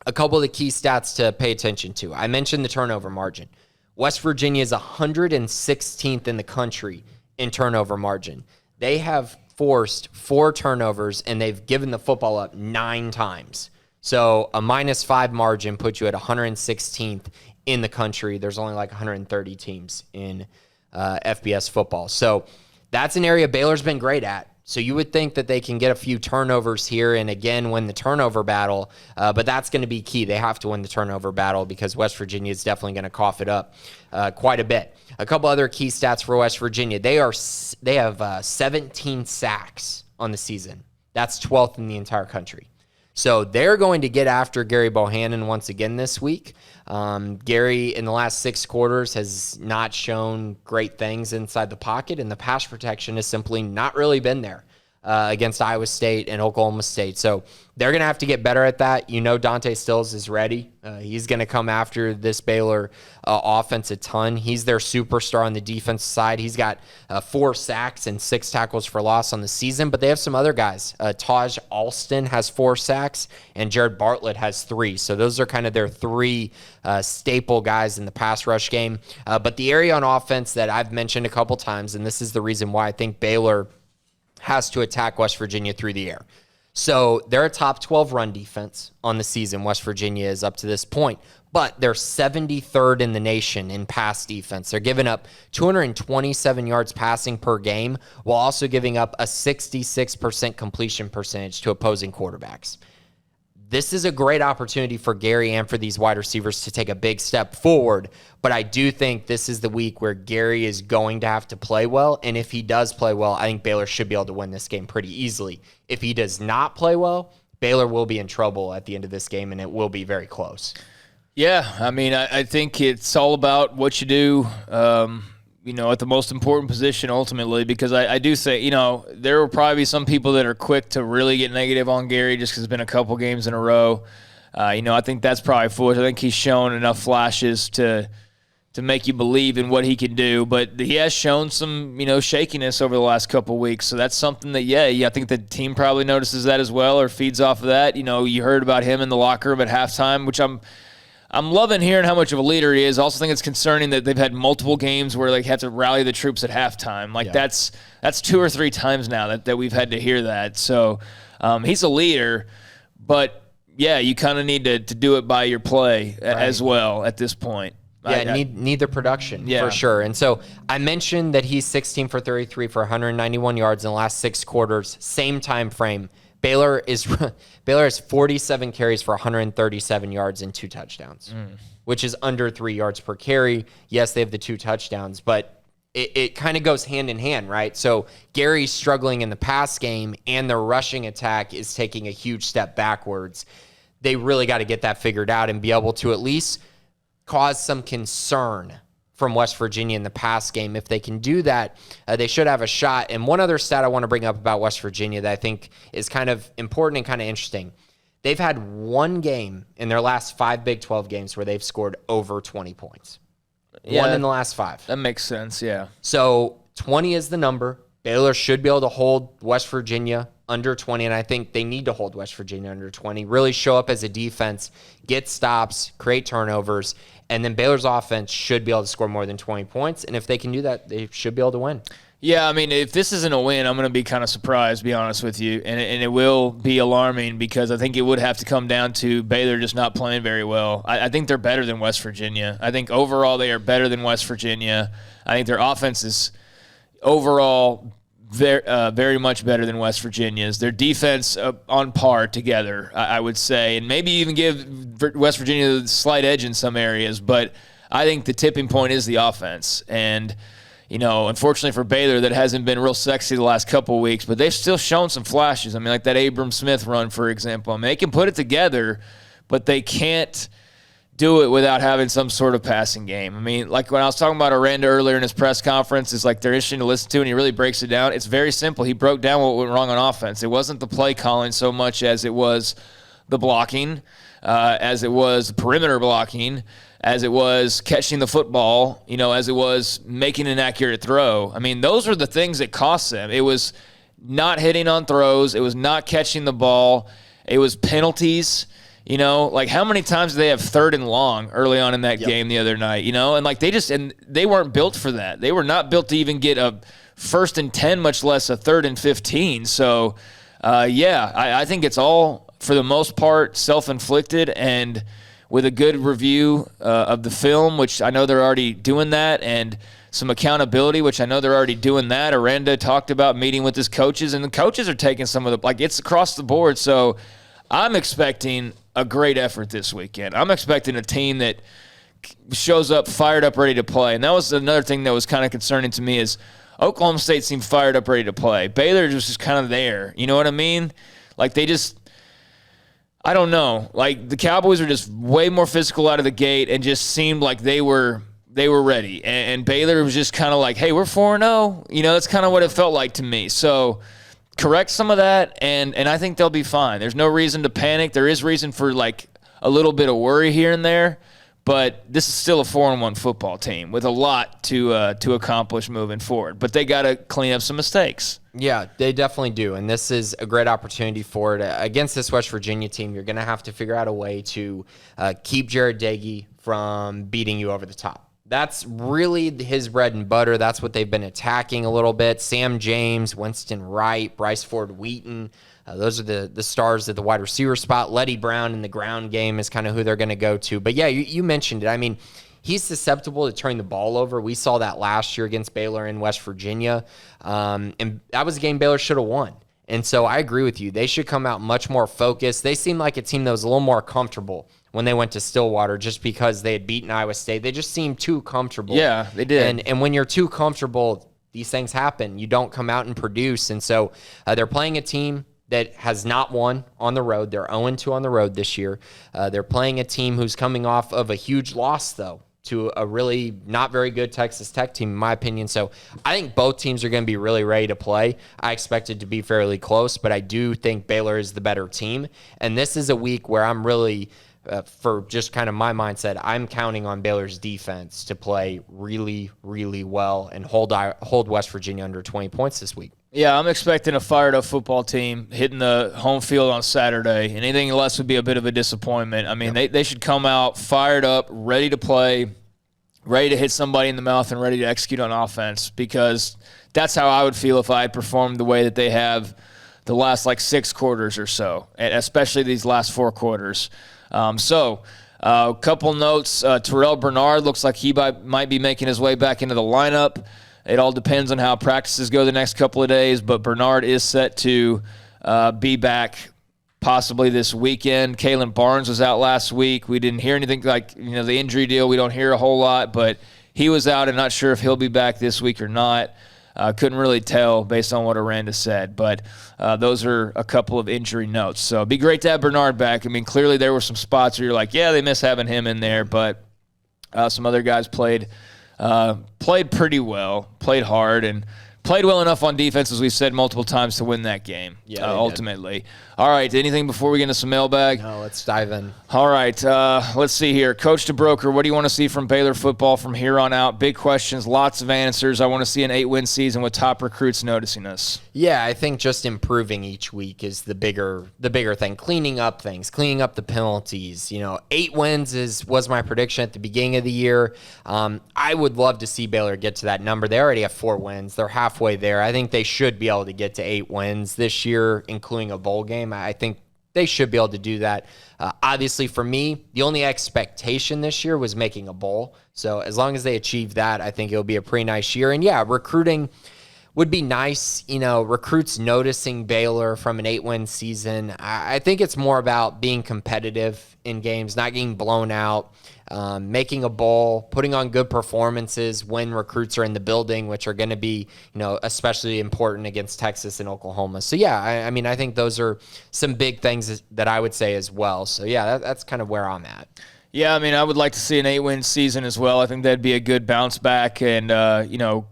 a couple of the key stats to pay attention to. I mentioned the turnover margin. West Virginia is 116th in the country in turnover margin. They have forced 4 turnovers, and they've given the football up 9 times. So a -5 margin puts you at 116th in the country. There's only like 130 teams in FBS football. So that's an area Baylor's been great at. So you would think that they can get a few turnovers here and again win the turnover battle, but that's going to be key. They have to win the turnover battle because West Virginia is definitely going to cough it up quite a bit. A couple other key stats for West Virginia. They have 17 sacks on the season. That's 12th in the entire country. So they're going to get after Gary Bohannon once again this week. Gary, in the last 6 quarters, has not shown great things inside the pocket, and the pass protection has simply not really been there against Iowa State and Oklahoma State. So they're going to have to get better at that. You know Dante Stills is ready. He's going to come after this Baylor offense a ton. He's their superstar on the defense side. He's got 4 sacks and 6 tackles for loss on the season, but they have some other guys. Taj Alston has 4 sacks, and Jared Bartlett has 3. So those are kind of their 3 staple guys in the pass rush game. But the area on offense that I've mentioned a couple times, and this is the reason why I think Baylor has to attack West Virginia through the air. So they're a top 12 run defense on the season. West Virginia is up to this point, but they're 73rd in the nation in pass defense. They're giving up 227 yards passing per game while also giving up a 66% completion percentage to opposing quarterbacks. This is a great opportunity for Gary and for these wide receivers to take a big step forward, but I do think this is the week where Gary is going to have to play well, and if he does play well, I think Baylor should be able to win this game pretty easily. If he does not play well, Baylor will be in trouble at the end of this game, and it will be very close. Yeah, I mean, I think it's all about what you do, at the most important position ultimately, because I do say, there will probably be some people that are quick to really get negative on Gary just because it's been a couple games in a row. I think that's probably foolish. I think he's shown enough flashes to make you believe in what he can do, but he has shown some, shakiness over the last couple of weeks. So that's something that, I think the team probably notices that as well or feeds off of that. You heard about him in the locker room at halftime, which I'm loving hearing how much of a leader he is. I also think it's concerning that they've had multiple games where they have to rally the troops at halftime. That's 2 or 3 times now that we've had to hear that. So he's a leader, but you kind of need to do it by your play as well at this point. Need the production for sure. And so I mentioned that he's 16 for 33 for 191 yards in the last 6 quarters, same time frame. Baylor has 47 carries for 137 yards and 2 touchdowns, which is under 3 yards per carry. Yes, they have the 2 touchdowns, but it kind of goes hand in hand, right? So Gary's struggling in the pass game, and the rushing attack is taking a huge step backwards. they really got to get that figured out and be able to at least cause some concern from West Virginia in the pass game. If they can do that, they should have a shot. And one other stat I want to bring up about West Virginia that I think is kind of important and kind of interesting. They've had one game in their last 5 Big 12 games where they've scored over 20 points. One in the last 5. That makes sense, yeah. So 20 is the number. Baylor should be able to hold West Virginia under 20, and I think they need to hold West Virginia under 20, really show up as a defense, get stops, create turnovers, and then Baylor's offense should be able to score more than 20 points, and if they can do that, they should be able to win. Yeah, I mean, if this isn't a win, I'm going to be kind of surprised, to be honest with you, and it will be alarming because I think it would have to come down to Baylor just not playing very well. I think they're better than West Virginia. I think overall they are better than West Virginia. I think their offense is overall very much better than West Virginia's. Their defense on par together, I would say, and maybe even give West Virginia a slight edge in some areas. But I think the tipping point is the offense. And, unfortunately for Baylor, that hasn't been real sexy the last couple of weeks, but they've still shown some flashes. I mean, like that Abram Smith run, for example. I mean, they can put it together, but they can't do it without having some sort of passing game. I mean, like when I was talking about Aranda earlier in his press conference, it's like they're interesting to listen to, and he really breaks it down. It's very simple. He broke down what went wrong on offense. It wasn't the play calling so much as it was the blocking, as it was the perimeter blocking, as it was catching the football, as it was making an accurate throw. I mean, those were the things that cost them. It was not hitting on throws. It was not catching the ball. It was penalties. Like how many times did they have 3rd and long early on in that game the other night, and like they weren't built for that. They were not built to even get a 1st and 10, much less a 3rd and 15. So, I think it's all, for the most part, self-inflicted, and with a good review of the film, which I know they're already doing that, and some accountability, which I know they're already doing that. Aranda talked about meeting with his coaches, and the coaches are taking some of it's across the board. So I'm expecting a great effort this weekend. I'm expecting a team that shows up fired up, ready to play. And that was another thing that was kind of concerning to me is Oklahoma State seemed fired up, ready to play. Baylor was just kind of there. You know what I mean? Like I don't know. Like the Cowboys are just way more physical out of the gate and just seemed like they were ready. And Baylor was just kind of like, hey, we're 4-0. That's kind of what it felt like to me. So correct some of that, and I think they'll be fine. There's no reason to panic. There is reason for like a little bit of worry here and there, but this is still a 4-1 football team with a lot to accomplish moving forward. But they got to clean up some mistakes. Yeah, they definitely do, and this is a great opportunity for it. Against this West Virginia team, you're going to have to figure out a way to keep Jared Dagey from beating you over the top. That's really his bread and butter. That's what they've been attacking a little bit. Sam James, Winston Wright, Bryce Ford Wheaton. Those are the stars at the wide receiver spot. Letty Brown in the ground game is kind of who they're going to go to. But, yeah, you mentioned it. I mean, he's susceptible to turning the ball over. We saw that last year against Baylor in West Virginia. And that was a game Baylor should have won. And so I agree with you. They should come out much more focused. They seemed like a team that was a little more comfortable when they went to Stillwater just because they had beaten Iowa State. They just seemed too comfortable. Yeah, they did. And when you're too comfortable, these things happen. You don't come out and produce. And so they're playing a team that has not won on the road. They're 0-2 on the road this year. They're playing a team who's coming off of a huge loss, though, to a really not very good Texas Tech team, in my opinion. So I think both teams are going to be really ready to play. I expect it to be fairly close, but I do think Baylor is the better team. And this is a week where I'm really for just kind of my mindset, I'm counting on Baylor's defense to play really, really well and hold West Virginia under 20 points this week. Yeah, I'm expecting a fired-up football team hitting the home field on Saturday. Anything less would be a bit of a disappointment. I mean, they should come out fired up, ready to play, ready to hit somebody in the mouth, and ready to execute on offense, because that's how I would feel if I had performed the way that they have the last, 6 quarters or so, and especially these last 4 quarters. A couple notes. Terrell Bernard looks like he might be making his way back into the lineup. It all depends on how practices go the next couple of days, but Bernard is set to be back possibly this weekend. Kalen Barnes was out last week. We didn't hear anything the injury deal. We don't hear a whole lot, but he was out and not sure if he'll be back this week or not. Couldn't really tell based on what Aranda said, but those are a couple of injury notes. So it'd be great to have Bernard back. I mean, clearly there were some spots where you're like, yeah, they miss having him in there, but some other guys played pretty well, played hard, and played well enough on defense, as we've said multiple times, to win that game, ultimately. All right, anything before we get into some mailbag? No, let's dive in. All right, let's see here. Coach DeBroker, what do you want to see from Baylor football from here on out? Big questions, lots of answers. I want to see an 8-win season with top recruits noticing us. Yeah, I think just improving each week is the bigger thing. Cleaning up things, cleaning up the penalties. 8 wins was my prediction at the beginning of the year. I would love to see Baylor get to that number. They already have 4 wins. They're halfway there. I think they should be able to get to 8 wins this year, including a bowl game. I think they should be able to do that. Obviously, for me, the only expectation this year was making a bowl. So as long as they achieve that, I think it'll be a pretty nice year. And yeah, recruiting would be nice. Recruits noticing Baylor from an 8-win season. I think it's more about being competitive in games, not getting blown out, making a bowl, putting on good performances when recruits are in the building, which are going to be, especially important against Texas and Oklahoma. So yeah, I think those are some big things that I would say as well. So yeah, that's kind of where I'm at. Yeah, I would like to see an 8-win season as well. I think that'd be a good bounce back, and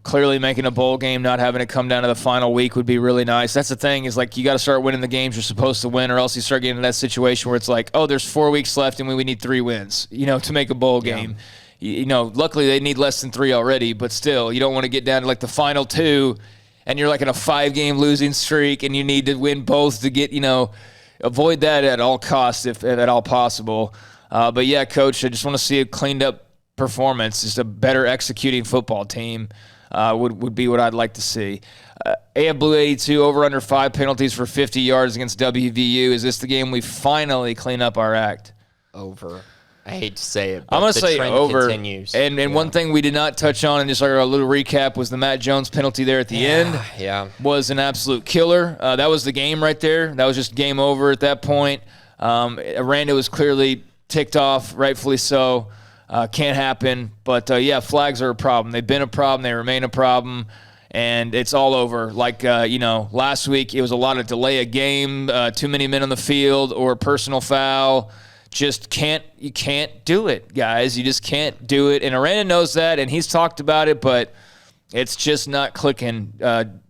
clearly making a bowl game, not having it come down to the final week would be really nice. That's the thing, is like you got to start winning the games you're supposed to win, or else you start getting into that situation where it's like, oh, there's 4 weeks left and we need 3 wins, to make a bowl game. Luckily they need less than 3 already, but still, you don't want to get down to like the final 2, and you're like in a 5-game losing streak, and you need to win both to get, avoid that at all costs if at all possible. But yeah, Coach, I just want to see a cleaned up performance, just a better executing football team would be what I'd like to see. AF Blue 82, over under 5 penalties for 50 yards against WVU. Is this the game we finally clean up our act? Over. I hate to say it, but I'm going to say over. Continues. And one thing we did not touch on, and just like a little recap, was the Matt Jones penalty there at the end. Yeah. Was an absolute killer. That was the game right there. That was just game over at that point. Aranda was clearly ticked off, rightfully so. Can't happen. But, yeah, flags are a problem. They've been a problem. They remain a problem. And it's all over. Like, last week it was a lot of delay a game, too many men on the field, or personal foul. You can't do it, guys. You just can't do it. And Aranda knows that, and he's talked about it, but it's just not clicking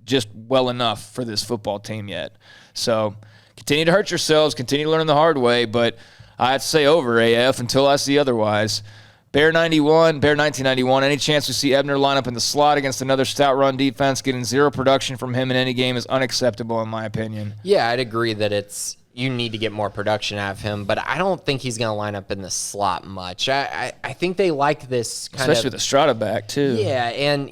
just well enough for this football team yet. So continue to hurt yourselves. Continue to learn the hard way, but I have to say over, AF, until I see otherwise. Bear 1991, any chance we see Ebner line up in the slot against another stout run defense? Getting 0 production from him in any game is unacceptable, in my opinion. Yeah, I'd agree that you need to get more production out of him, but I don't think he's going to line up in the slot much. I think they like this kind especially with Estrada back, too. Yeah, and,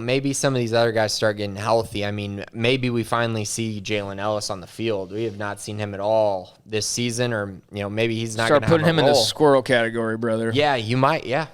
maybe some of these other guys start getting healthy. Maybe we finally see Jalen Ellis on the field. We have not seen him at all this season, or, maybe he's not going to have a role. Start putting him in the squirrel category, brother. Yeah, you might have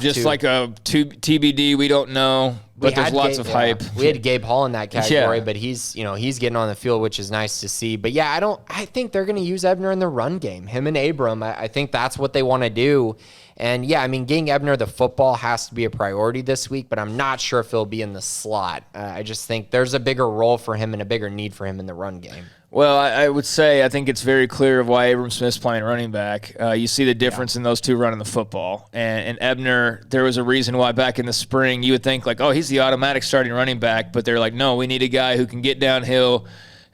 just to. Just like a TBD, we don't know. But there's lots of hype. We had Gabe Hall in that category, but he's getting on the field, which is nice to see. But yeah, I think they're going to use Ebner in the run game. Him and Abram, I think that's what they want to do. And yeah, getting Ebner the football has to be a priority this week, but I'm not sure if he'll be in the slot. I just think there's a bigger role for him and a bigger need for him in the run game. Well, I would say I think it's very clear of why Abram Smith's playing running back. You see the difference in those two running the football. And Ebner, there was a reason why back in the spring you would think like, oh, he's the automatic starting running back. But they're like, no, we need a guy who can get downhill.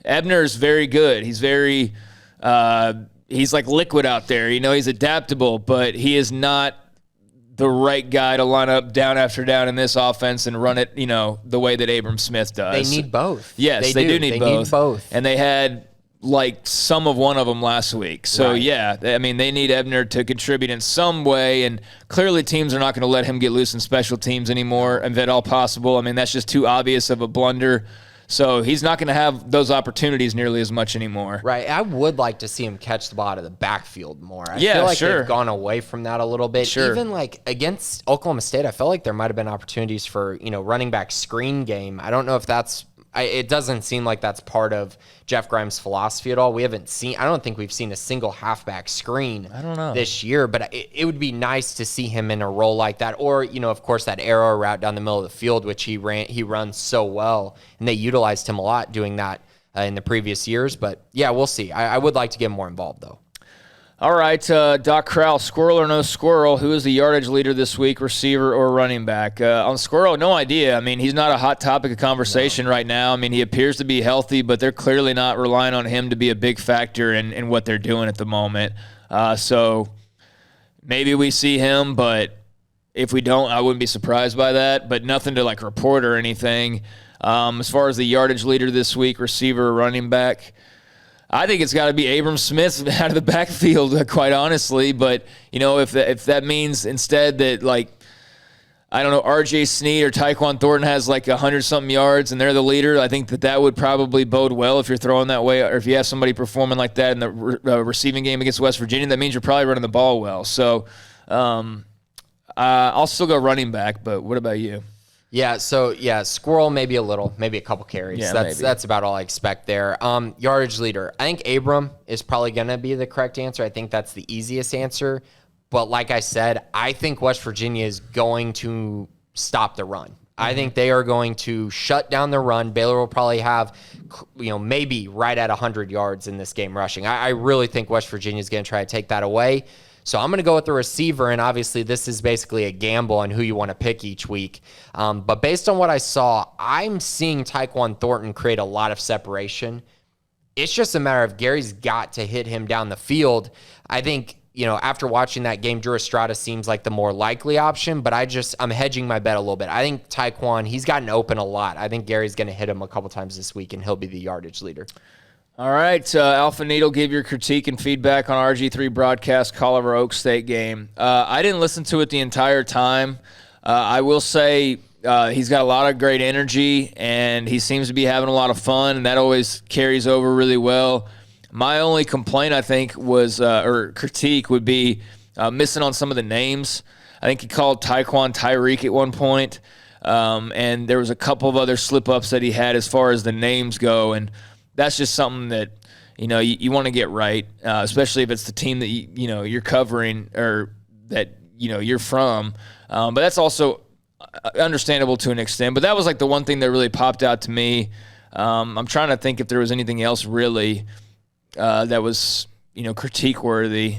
Ebner's very good. He's very he's like liquid out there. He's adaptable, but he is not the right guy to line up down after down in this offense and run it, the way that Abram Smith does. They need both. Yes, they do need both. And they had like some of one of them last week. So, right. Yeah, they need Ebner to contribute in some way, and clearly teams are not going to let him get loose in special teams anymore, if at all possible. That's just too obvious of a blunder. So he's not going to have those opportunities nearly as much anymore. Right. I would like to see him catch the ball out of the backfield more. I feel like they've gone away from that a little bit. Sure. Even like against Oklahoma State, I felt like there might have been opportunities for, running back screen game. I don't know if that's It doesn't seem like that's part of Jeff Grimes' philosophy at all. I don't think we've seen a single halfback screen this year, but it would be nice to see him in a role like that. Or, of course, that arrow route down the middle of the field, which he runs so well, and they utilized him a lot doing that in the previous years. But yeah, we'll see. I would like to get more involved, though. All right, Doc Crowell, squirrel or no squirrel, who is the yardage leader this week, receiver or running back? On Squirrel, no idea. I mean, he's not a hot topic of conversation right now. I mean, he appears to be healthy, but they're clearly not relying on him to be a big factor in what they're doing at the moment. So maybe we see him, but if we don't, I wouldn't be surprised by that. But nothing to, report or anything. As far as the yardage leader this week, receiver or running back, I think it's got to be Abram Smith out of the backfield, quite honestly. But, if that means instead that, I don't know, R.J. Sneed or Tyquan Thornton has 100-something yards and they're the leader, I think that would probably bode well if you're throwing that way. Or if you have somebody performing like that in the receiving game against West Virginia, that means you're probably running the ball well. So I'll still go running back, but what about you? Yeah, Squirrel maybe maybe a couple carries. Yeah, that's about all I expect there. Yardage leader. I think Abram is probably going to be the correct answer. I think that's the easiest answer. But like I said, I think West Virginia is going to stop the run. I think they are going to shut down the run. Baylor will probably have, maybe right at 100 yards in this game rushing. I really think West Virginia is going to try to take that away. So I'm going to go with the receiver, and obviously this is basically a gamble on who you want to pick each week. But based on what I saw, I'm seeing Tyquan Thornton create a lot of separation. It's just a matter of Gary's got to hit him down the field. I think, after watching that game, Drew Estrada seems like the more likely option, but I'm hedging my bet a little bit. I think Tyquan, he's gotten open a lot. I think Gary's going to hit him a couple times this week, and he'll be the yardage leader. All right, Alpha Needle, give your critique and feedback on RG3 broadcast Colorado Oak State game. I didn't listen to it the entire time. I will say he's got a lot of great energy, and he seems to be having a lot of fun, and that always carries over really well. My only complaint, I think, was or critique would be missing on some of the names. I think he called Tyquan Tyreek at one point, and there was a couple of other slip-ups that he had as far as the names go, and that's just something that, you want to get right, especially if it's the team that, you're covering or that, you're from. But that's also understandable to an extent. But that was the one thing that really popped out to me. I'm trying to think if there was anything else really that was, critique worthy.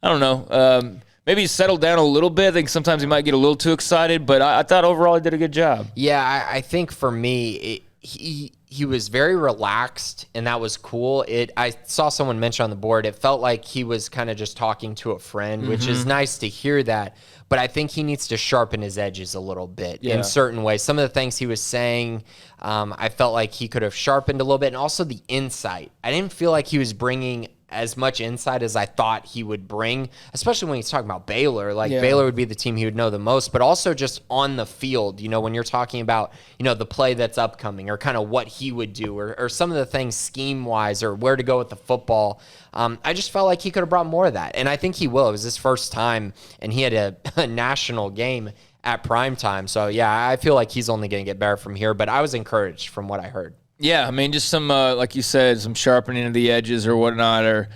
I don't know. Maybe he settled down a little bit. I think sometimes he might get a little too excited, but I thought overall he did a good job. Yeah, I think for me, he was very relaxed, and that was cool. I saw someone mention on the board, it felt like he was kind of just talking to a friend, which is nice to hear that. But I think he needs to sharpen his edges a little bit in certain ways. Some of the things he was saying, I felt like he could have sharpened a little bit. And also the insight. I didn't feel like he was bringing as much insight as I thought he would bring, especially when he's talking about Baylor. Baylor would be the team he would know the most, but also just on the field, when you're talking about, the play that's upcoming or kind of what he would do or some of the things scheme-wise or where to go with the football. I just felt like he could have brought more of that, and I think he will. It was his first time, and he had a national game at primetime. So, yeah, I feel like he's only going to get better from here, but I was encouraged from what I heard. Yeah, I mean, just some, like you said, some sharpening of the edges or whatnot, or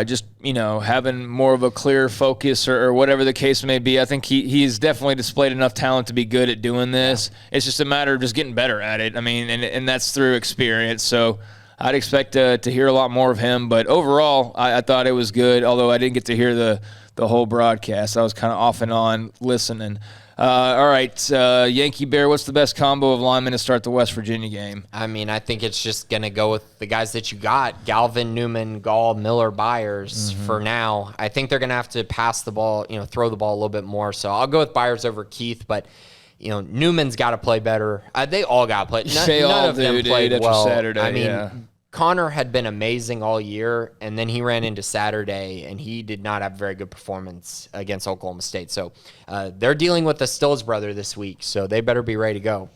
just, having more of a clear focus or whatever the case may be. I think he's definitely displayed enough talent to be good at doing this. Yeah. It's just a matter of just getting better at it. I mean, and that's through experience. So I'd expect to hear a lot more of him. But overall, I thought it was good, although I didn't get to hear the whole broadcast. I was kind of off and on listening. All right, Yankee Bear, what's the best combo of linemen to start the West Virginia game? I mean, I think it's just going to go with the guys that you got, Galvin, Newman, Gall, Miller, Byers for now. I think they're going to have to pass the ball, throw the ball a little bit more. So I'll go with Byers over Keith, but Newman's got to play better. They all got to play. None of them played well. Saturday, I mean, Connor had been amazing all year, and then he ran into Saturday, and he did not have a very good performance against Oklahoma State. So they're dealing with the Stills brother this week, so they better be ready to go.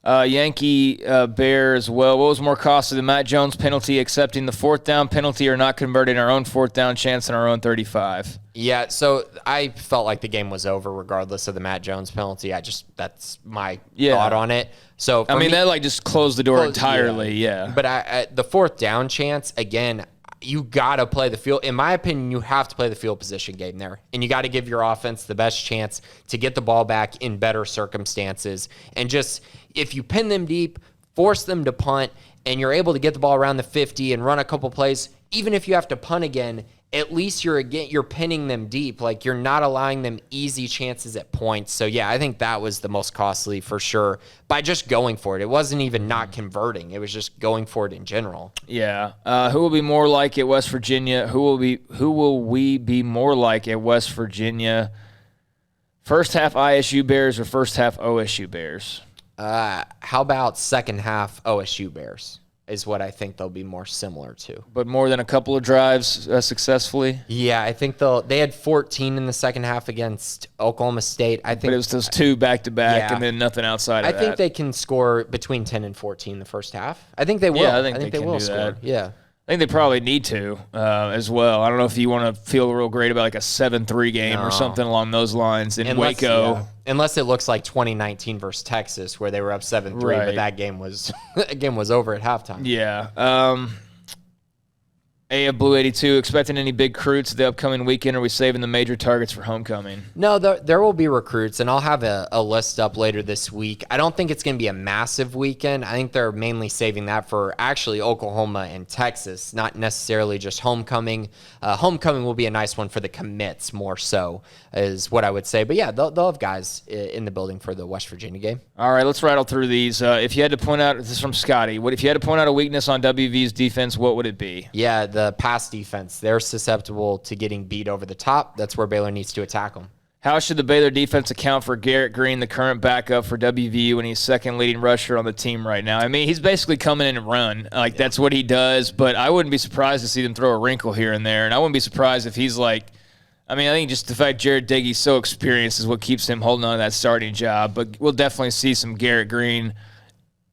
Yankee Bear as well. What was more costly, the Matt Jones penalty, accepting the fourth down penalty, or not converting our own fourth down chance in our own 35? Yeah, so I felt like the game was over regardless of the Matt Jones penalty. That's my thought on it. So I mean, that just closed the door entirely. Yeah. But the fourth down chance, again, you got to play the field. In my opinion, you have to play the field position game there. And you got to give your offense the best chance to get the ball back in better circumstances. And just, if you pin them deep, force them to punt, and you're able to get the ball around the 50 and run a couple plays, even if you have to punt again, at least you're pinning them deep. Like, you're not allowing them easy chances at points. So, yeah, I think that was the most costly for sure by just going for it. It wasn't even not converting. It was just going for it in general. Yeah. Who will be more like at West Virginia? Who will we be more like at West Virginia? First half ISU Bears or first half OSU Bears? How about second half OSU Bears? Is what I think they'll be more similar to. But more than a couple of drives successfully? Yeah, I think they had 14 in the second half against Oklahoma State. I think, but it was those two back-to-back and then nothing outside of that. I think they can score between 10 and 14 the first half. I think they will. Yeah, I think they will score. That. Yeah. I think they probably need to as well. I don't know if you want to feel real great about like a 7-3 game or something along those lines in Waco. Yeah. Unless it looks like 2019 versus Texas where they were up 7-3, but that game was over at halftime. Yeah. AF Blue 82, expecting any big recruits the upcoming weekend? Or are we saving the major targets for homecoming? No, there will be recruits, and I'll have a list up later this week. I don't think it's going to be a massive weekend. I think they're mainly saving that for actually Oklahoma and Texas, not necessarily just homecoming. Homecoming will be a nice one for the commits more so, is what I would say. But yeah, they'll have guys in the building for the West Virginia game. All right, let's rattle through these. If you had to point out, this is from Scotty, if you had to point out a weakness on WV's defense, what would it be? Yeah, the pass defense. They're susceptible to getting beat over the top. That's where Baylor needs to attack them. How should the Baylor defense account for Garrett Green, the current backup for WVU, when he's second leading rusher on the team right now? I mean, he's basically coming in and run. That's what he does, but I wouldn't be surprised to see them throw a wrinkle here and there, and I wouldn't be surprised if he's I think just the fact Jared Diggy's so experienced is what keeps him holding on to that starting job, but we'll definitely see some Garrett Green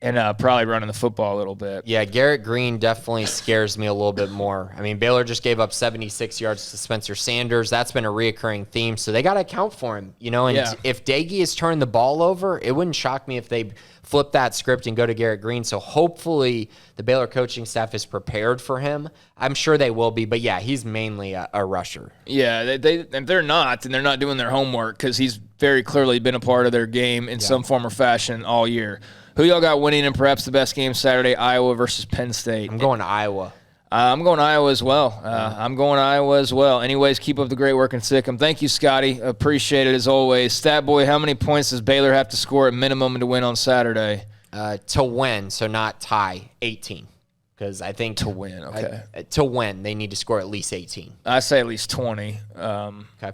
and probably running the football a little bit. Yeah, Garrett Green definitely scares me a little bit more. I mean, Baylor just gave up 76 yards to Spencer Sanders. That's been a reoccurring theme, so they got to account for him. And if Daggy is turning the ball over, it wouldn't shock me if they flip that script and go to Garrett Green. So hopefully the Baylor coaching staff is prepared for him. I'm sure they will be, but yeah, he's mainly a rusher. Yeah, they're not, and they're not doing their homework because he's very clearly been a part of their game in some form or fashion all year. Who y'all got winning in perhaps the best game Saturday, Iowa versus Penn State? I'm going to Iowa. I'm going Iowa as well. Anyways, keep up the great work and Sikkim. Thank you, Scotty. Appreciate it as always. Stat Boy, how many points does Baylor have to score at minimum to win on Saturday? To win, so not tie, 18. Because I think to win, okay. To win, they need to score at least 18. I say at least 20. Okay.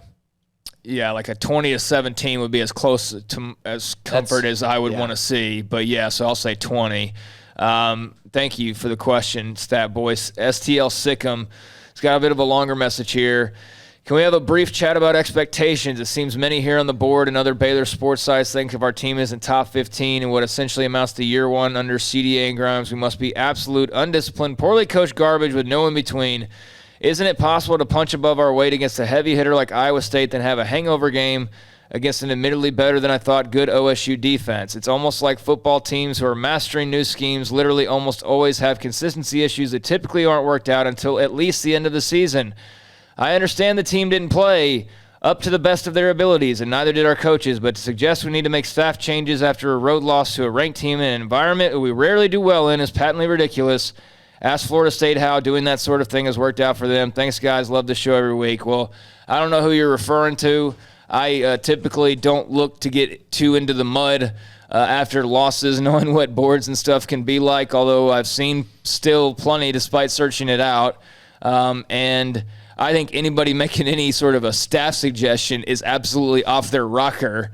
Yeah, like a 20-17 would be as close to as comfort as I would want to see. But yeah, so I'll say 20. Thank you for the question, Stat Boys. STL Sikkim. It's got a bit of a longer message here. Can we have a brief chat about expectations? It seems many here on the board and other Baylor sports sites think if our team isn't top 15 in what essentially amounts to year one under CDA and Grimes, we must be absolute, undisciplined, poorly coached garbage with no in-between. Isn't it possible to punch above our weight against a heavy hitter like Iowa State then have a hangover game against an admittedly better than I thought good OSU defense? It's almost like football teams who are mastering new schemes literally almost always have consistency issues that typically aren't worked out until at least the end of the season. I understand the team didn't play up to the best of their abilities, and neither did our coaches, but to suggest we need to make staff changes after a road loss to a ranked team in an environment we rarely do well in is patently ridiculous. Ask Florida State how doing that sort of thing has worked out for them. Thanks, guys. Love the show every week. Well, I don't know who you're referring to. I typically don't look to get too into the mud after losses, knowing what boards and stuff can be like, although I've seen still plenty despite searching it out. And I think anybody making any sort of a staff suggestion is absolutely off their rocker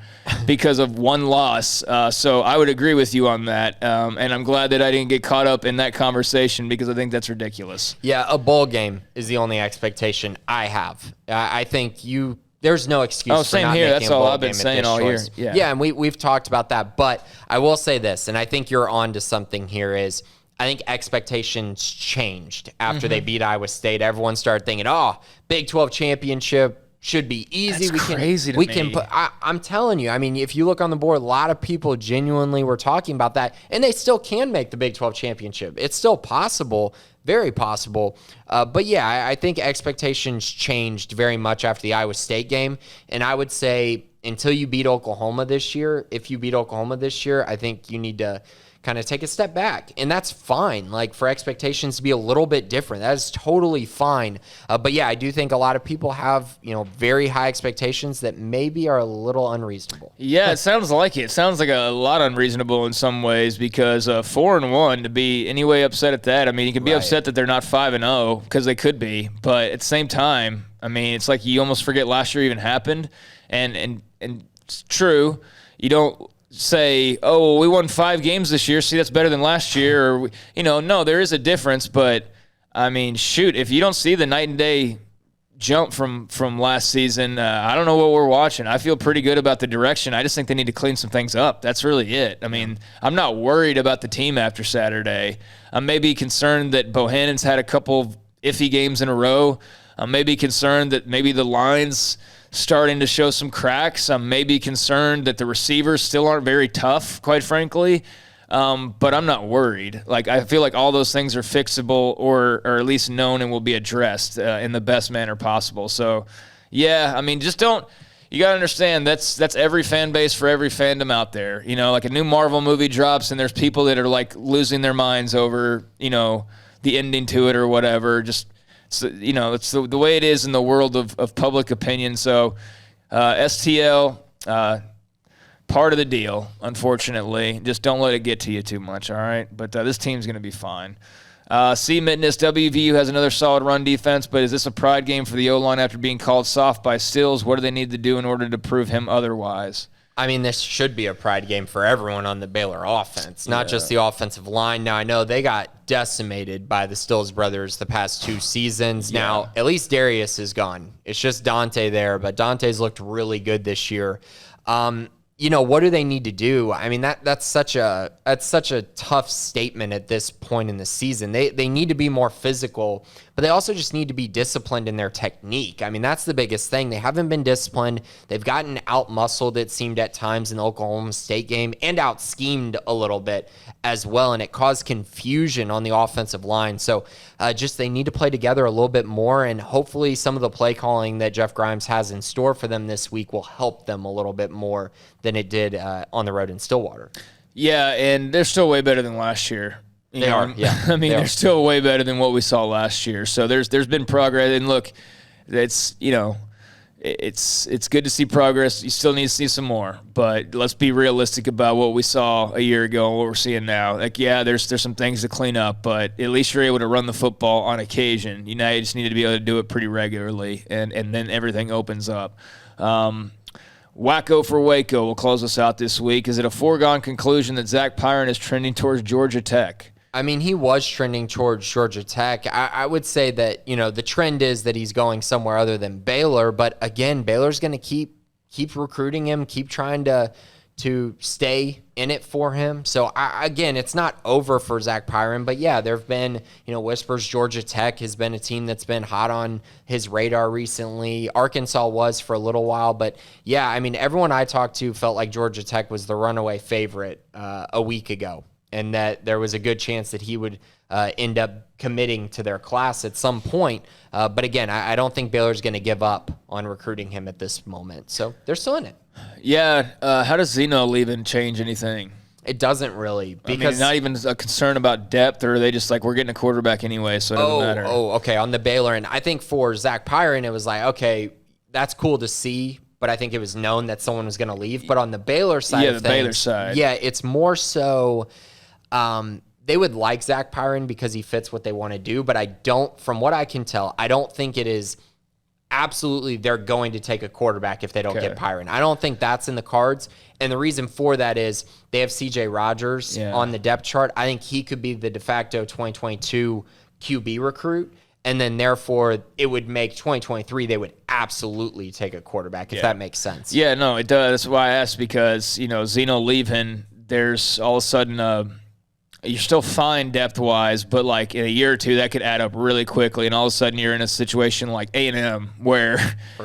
because of one loss. So I would agree with you on that. And I'm glad that I didn't get caught up in that conversation because I think that's ridiculous. Yeah, a bowl game is the only expectation I have. I think you there's no excuse for same not here. making That's a bowl all I've been game at saying this all choice. year. Yeah, and we've talked about that. But I will say this, and I think you're on to something here, is I think expectations changed after they beat Iowa State. Everyone started thinking, oh, Big 12 championship should be easy. That's crazy to me. Can put. I'm telling you. I mean, if you look on the board, a lot of people genuinely were talking about that, and they still can make the Big 12 championship. It's still possible, very possible. But yeah, I think expectations changed very much after the Iowa State game, and I would say until you beat Oklahoma this year, if you beat Oklahoma this year, I think you need to kind of take a step back, and that's fine. Like, for expectations to be a little bit different, that is totally fine. But yeah, I do think a lot of people have, very high expectations that maybe are a little unreasonable. Yeah, it sounds like it. It sounds like a lot unreasonable in some ways, because 4-1 to be anyway upset at that. I mean, you can be upset that they're not 5-0 because they could be, but at the same time, I mean, it's like you almost forget last year even happened, and it's true. You don't say, oh, well, we won 5 games this year, see, that's better than last year, or no, there is a difference. But I mean, shoot, if you don't see the night and day jump from last season, I don't know what we're watching. I feel pretty good about the direction. I just think they need to clean some things up. That's really it. I mean, I'm not worried about the team after Saturday. I'm maybe concerned that Bohannon's had a couple iffy games in a row. I'm maybe concerned that maybe the line's starting to show some cracks. I'm maybe concerned that the receivers still aren't very tough, quite frankly. But I'm not worried. Like, I feel like all those things are fixable or at least known and will be addressed in the best manner possible. So, yeah, I mean, just don't – you got to understand that's every fan base for every fandom out there. Like a new Marvel movie drops and there's people that are, like, losing their minds over, the ending to it or whatever. Just – it's the way it is in the world of public opinion. So STL, part of the deal, unfortunately. Just don't let it get to you too much, all right? But this team's going to be fine. C. Mitness, WVU has another solid run defense, but is this a pride game for the O-line after being called soft by Stills? What do they need to do in order to prove him otherwise? I mean, this should be a pride game for everyone on the Baylor offense, not just the offensive line. Now, I know they got decimated by the Stills brothers the past 2 seasons. Yeah. Now, at least Darius is gone. It's just Dante there, but Dante's looked really good this year. What do they need to do? I mean, that's such a tough statement at this point in the season. They need to be more physical, but they also just need to be disciplined in their technique. I mean, that's the biggest thing. They haven't been disciplined. They've gotten out-muscled, it seemed at times in the Oklahoma State game, and out-schemed a little bit as well, and it caused confusion on the offensive line. So they need to play together a little bit more, and hopefully some of the play calling that Jeff Grimes has in store for them this week will help them a little bit more than it did on the road in Stillwater. Yeah, and they're still way better than last year. They are, yeah. I mean, they're still way better than what we saw last year. So there's been progress, and look, it's it's good to see progress. You still need to see some more, but let's be realistic about what we saw a year ago and what we're seeing now. Like, yeah, there's some things to clean up, but at least you're able to run the football on occasion. You just need to be able to do it pretty regularly, and then everything opens up. Wacko for Waco will close us out this week. Is it a foregone conclusion that Zach Pyron is trending towards Georgia Tech? I mean, he was trending towards Georgia Tech. I would say that, the trend is that he's going somewhere other than Baylor. But again, Baylor's going to keep recruiting him, keep trying to stay in it for him. So again, it's not over for Zach Pyron. But yeah, there have been, whispers. Georgia Tech has been a team that's been hot on his radar recently. Arkansas was for a little while. But yeah, I mean, everyone I talked to felt like Georgia Tech was the runaway favorite a week ago, and that there was a good chance that he would end up committing to their class at some point. But again, I don't think Baylor's going to give up on recruiting him at this moment. So they're still in it. Yeah. How does Zeno leaving change anything? It doesn't really. Because not even a concern about depth, or are they just like, we're getting a quarterback anyway, so it doesn't matter? Okay. On the Baylor end, I think for Zach Pyron, it was like, okay, that's cool to see, but I think it was known that someone was going to leave. But on the Baylor side of things, Baylor side. Yeah, it's more so they would like Zach Pyron because he fits what they want to do, but from what I can tell, I don't think it is absolutely they're going to take a quarterback if they don't get Pyron. I don't think that's in the cards, and the reason for that is they have C.J. Rogers on the depth chart. I think he could be the de facto 2022 QB recruit, and then therefore it would make 2023 they would absolutely take a quarterback, if that makes sense. Yeah, no, it does. That's why I asked, because, Zeno leaving, there's all of a sudden you're still fine depth-wise, but like in a year or two, that could add up really quickly, and all of a sudden you're in a situation like A&M where,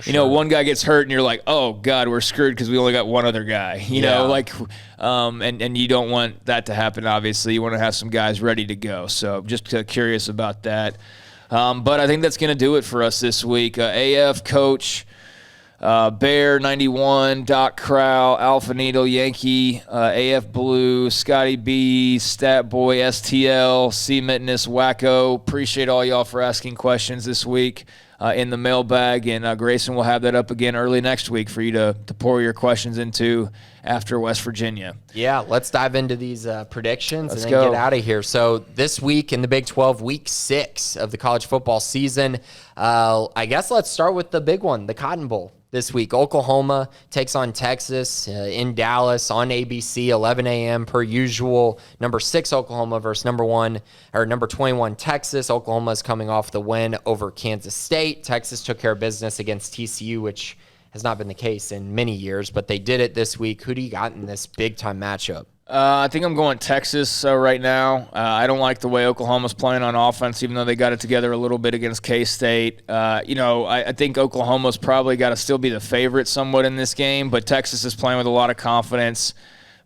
one guy gets hurt and you're like, oh, God, we're screwed because we only got one other guy, and you don't want that to happen, obviously. You want to have some guys ready to go. So just curious about that. But I think that's going to do it for us this week. AF Coach, Bear 91, Doc Crow, Alpha Needle, Yankee, AF Blue, Scotty B, Stat Boy, STL, C Mitness, Wacko. Appreciate all y'all for asking questions this week in the mailbag, and Grayson will have that up again early next week for you to pour your questions into after West Virginia. Yeah, let's dive into these predictions and then get out of here. So this week in the Big 12, week 6 of the college football season, I guess let's start with the big one, the Cotton Bowl. This week, Oklahoma takes on Texas in Dallas on ABC, 11 a.m. per usual. Number 6 Oklahoma versus number 21 Texas. Oklahoma is coming off the win over Kansas State. Texas took care of business against TCU, which has not been the case in many years, but they did it this week. Who do you got in this big-time matchup? I think I'm going Texas right now. I don't like the way Oklahoma's playing on offense, even though they got it together a little bit against K-State. I think Oklahoma's probably got to still be the favorite somewhat in this game, but Texas is playing with a lot of confidence.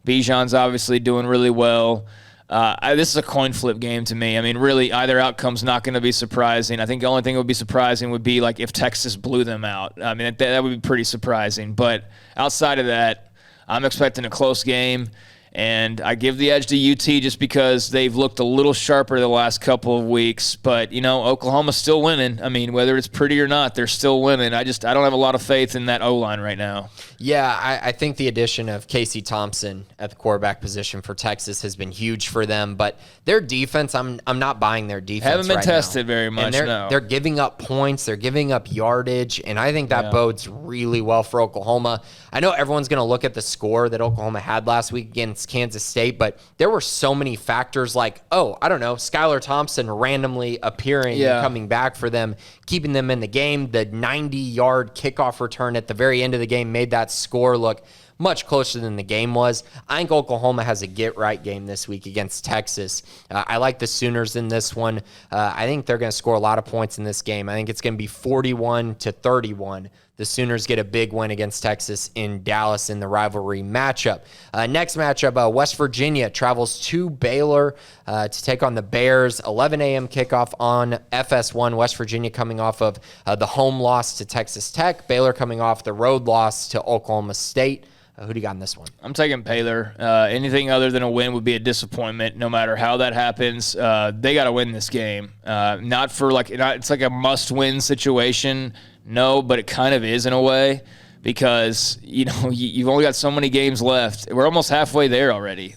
Bijan's obviously doing really well. This is a coin flip game to me. I mean, really, either outcome's not going to be surprising. I think the only thing that would be surprising would be like if Texas blew them out. I mean, that would be pretty surprising. But outside of that, I'm expecting a close game. And I give the edge to UT just because they've looked a little sharper the last couple of weeks. But, Oklahoma's still winning. I mean, whether it's pretty or not, they're still winning. I don't have a lot of faith in that O-line right now. Yeah, I think the addition of Casey Thompson at the quarterback position for Texas has been huge for them. But their defense, I'm not buying their defense. Haven't been right tested now. Very much, and they're giving up points. They're giving up yardage. And I think that bodes really well for Oklahoma. I know everyone's going to look at the score that Oklahoma had last week against Kansas State, but there were so many factors like, Skylar Thompson randomly appearing and coming back for them, keeping them in the game. The 90-yard kickoff return at the very end of the game made that score look much closer than the game was. I think Oklahoma has a get-right game this week against Texas. I like the Sooners in this one. I think they're going to score a lot of points in this game. I think it's going to be 41-31. The Sooners get a big win against Texas in Dallas in the rivalry matchup. Next matchup, West Virginia travels to Baylor to take on the Bears. 11 a.m. kickoff on FS1. West Virginia coming off of the home loss to Texas Tech. Baylor coming off the road loss to Oklahoma State. Who do you got in this one? I'm taking Baylor. Anything other than a win would be a disappointment, no matter how that happens. They got to win this game. It's like a must-win situation. No, but it kind of is in a way, because you've only got so many games left. We're almost halfway there already.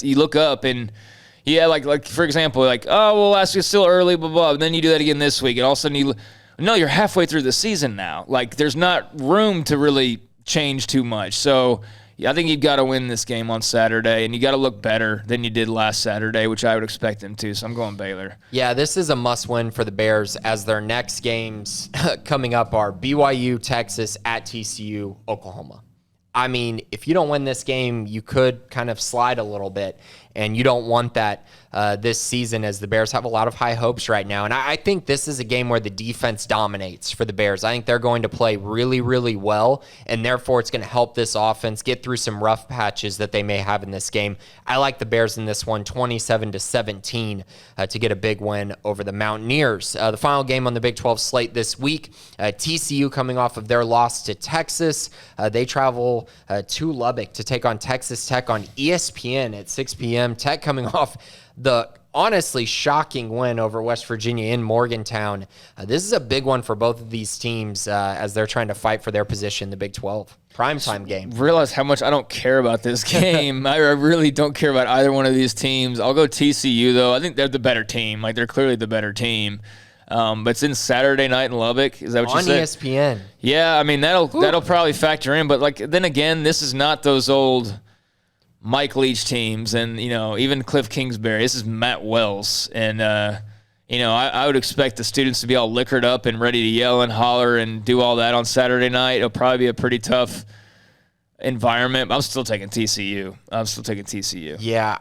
You look up and like for example, last week it's still early, blah blah. And then you do that again this week, and all of a sudden you're halfway through the season now. There's not room to really change too much. So I think you've got to win this game on Saturday, and you got to look better than you did last Saturday, which I would expect them to. So I'm going Baylor. Yeah, this is a must-win for the Bears, as their next games coming up are BYU, Texas, at TCU, Oklahoma. I mean, if you don't win this game, you could kind of slide a little bit, and you don't want that this season, as the Bears have a lot of high hopes right now. And I think this is a game where the defense dominates for the Bears. I think they're going to play really, really well, and therefore it's going to help this offense get through some rough patches that they may have in this game. I like the Bears in this one, 27-17, to get a big win over the Mountaineers. The final game on the Big 12 slate this week, TCU coming off of their loss to Texas. They travel to Lubbock to take on Texas Tech on ESPN at 6 p.m. Tech coming off the honestly shocking win over West Virginia in Morgantown. This is a big one for both of these teams as they're trying to fight for their position in the Big 12. Primetime game. Realize how much I don't care about this game. I really don't care about either one of these teams. I'll go TCU, though. I think they're the better team. They're clearly the better team. But it's in Saturday night in Lubbock. Is that what you said? On ESPN. Yeah, I mean, that'll probably factor in. But, then again, this is not those old Mike Leach teams and, even Cliff Kingsbury. This is Matt Wells. And, I would expect the students to be all liquored up and ready to yell and holler and do all that on Saturday night. It'll probably be a pretty tough environment. I'm still taking TCU. Yeah,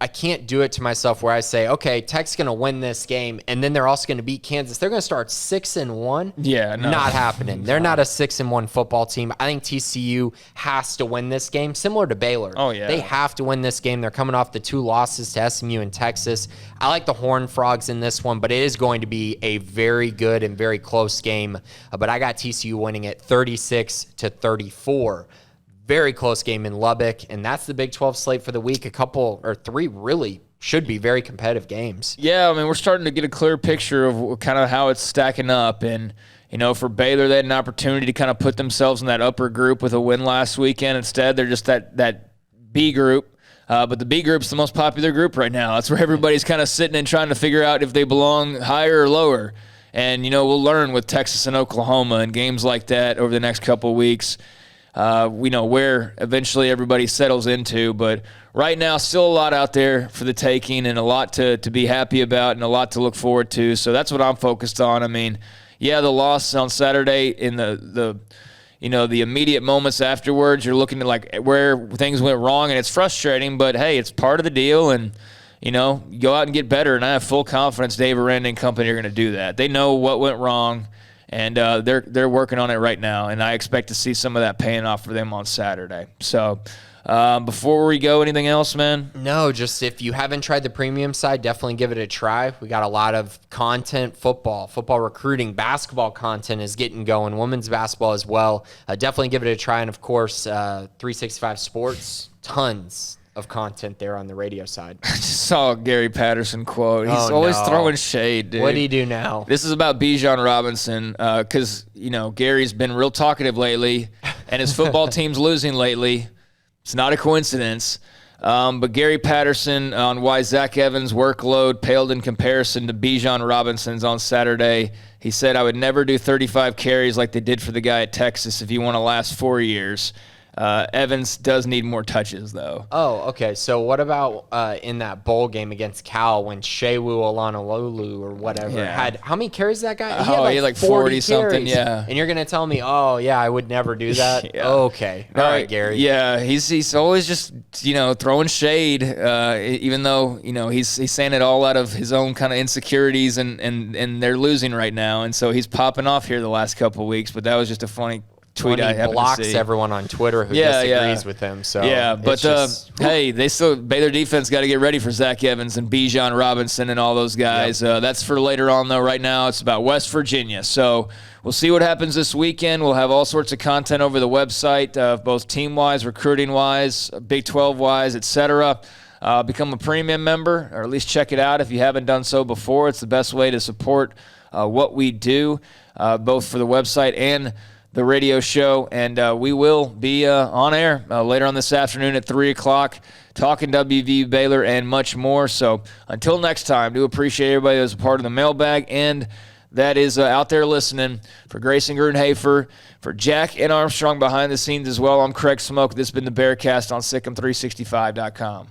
I can't do it to myself where I say, okay, Tech's going to win this game, and then they're also going to beat Kansas. They're going to start 6-1. Yeah, no. Not happening. They're not a 6-1 football team. I think TCU has to win this game, similar to Baylor. Oh, yeah. They have to win this game. They're coming off the 2 losses to SMU and Texas. I like the Horned Frogs in this one, but it is going to be a very good and very close game. But I got TCU winning it 36-34. Very close game in Lubbock, and that's the Big 12 slate for the week. 3 really should be very competitive games. Yeah, I mean, we're starting to get a clear picture of kind of how it's stacking up. And, for Baylor, they had an opportunity to kind of put themselves in that upper group with a win last weekend. Instead, they're just that B group. But the B group's the most popular group right now. That's where everybody's kind of sitting and trying to figure out if they belong higher or lower. And, we'll learn with Texas and Oklahoma and games like that over the next couple of weeks. We know where eventually everybody settles into, but right now still a lot out there for the taking and a lot to be happy about and a lot to look forward to. So that's what I'm focused on. I mean, yeah, the loss on Saturday in the immediate moments afterwards, you're looking at like where things went wrong, and it's frustrating, but hey, it's part of the deal. And go out and get better. And I have full confidence Dave Aranda and company are going to do that. They know what went wrong. And they're working on it right now, and I expect to see some of that paying off for them on Saturday. So before we go, anything else, man? No, just if you haven't tried the premium side, definitely give it a try. We got a lot of content, football recruiting, basketball content is getting going, women's basketball as well. Definitely give it a try, and of course, 365 Sports, tons of content there on the radio side. I just saw a Gary Patterson quote. He's always throwing shade, dude. What do you do now? This is about Bijan Robinson because, Gary's been real talkative lately, and his football team's losing lately. It's not a coincidence. But Gary Patterson on why Zach Evans' workload paled in comparison to Bijan Robinson's on Saturday. He said, I would never do 35 carries like they did for the guy at Texas if you want to last 4 years. Evans does need more touches, though. Oh, okay. So what about in that bowl game against Cal when Shewu Olanololu or whatever had how many carries that guy? He had like 40 something, yeah. And you're gonna tell me, oh yeah, I would never do that. Yeah. Okay, all right, Gary. Yeah, he's always just throwing shade, even though he's saying it all out of his own kind of insecurities, and they're losing right now, and so he's popping off here the last couple of weeks. But that was just a funny tweet I happened to see. Blocks everyone on Twitter who disagrees with him. So but hey, Baylor defense got to get ready for Zach Evans and Bijan Robinson and all those guys. Yep. That's for later on, though. Right now, it's about West Virginia. So we'll see what happens this weekend. We'll have all sorts of content over the website, both team-wise, recruiting-wise, Big 12-wise, etc. Become a premium member, or at least check it out if you haven't done so before. It's the best way to support what we do, both for the website and the radio show, and we will be on air later on this afternoon at 3 o'clock, talking WVU Baylor and much more. So until next time, do appreciate everybody that's a part of the mailbag and that is out there listening. For Grayson Grudenhafer, for Jack and Armstrong behind the scenes as well, I'm Craig Smoke. This has been the Bearcast on SicEm365.com.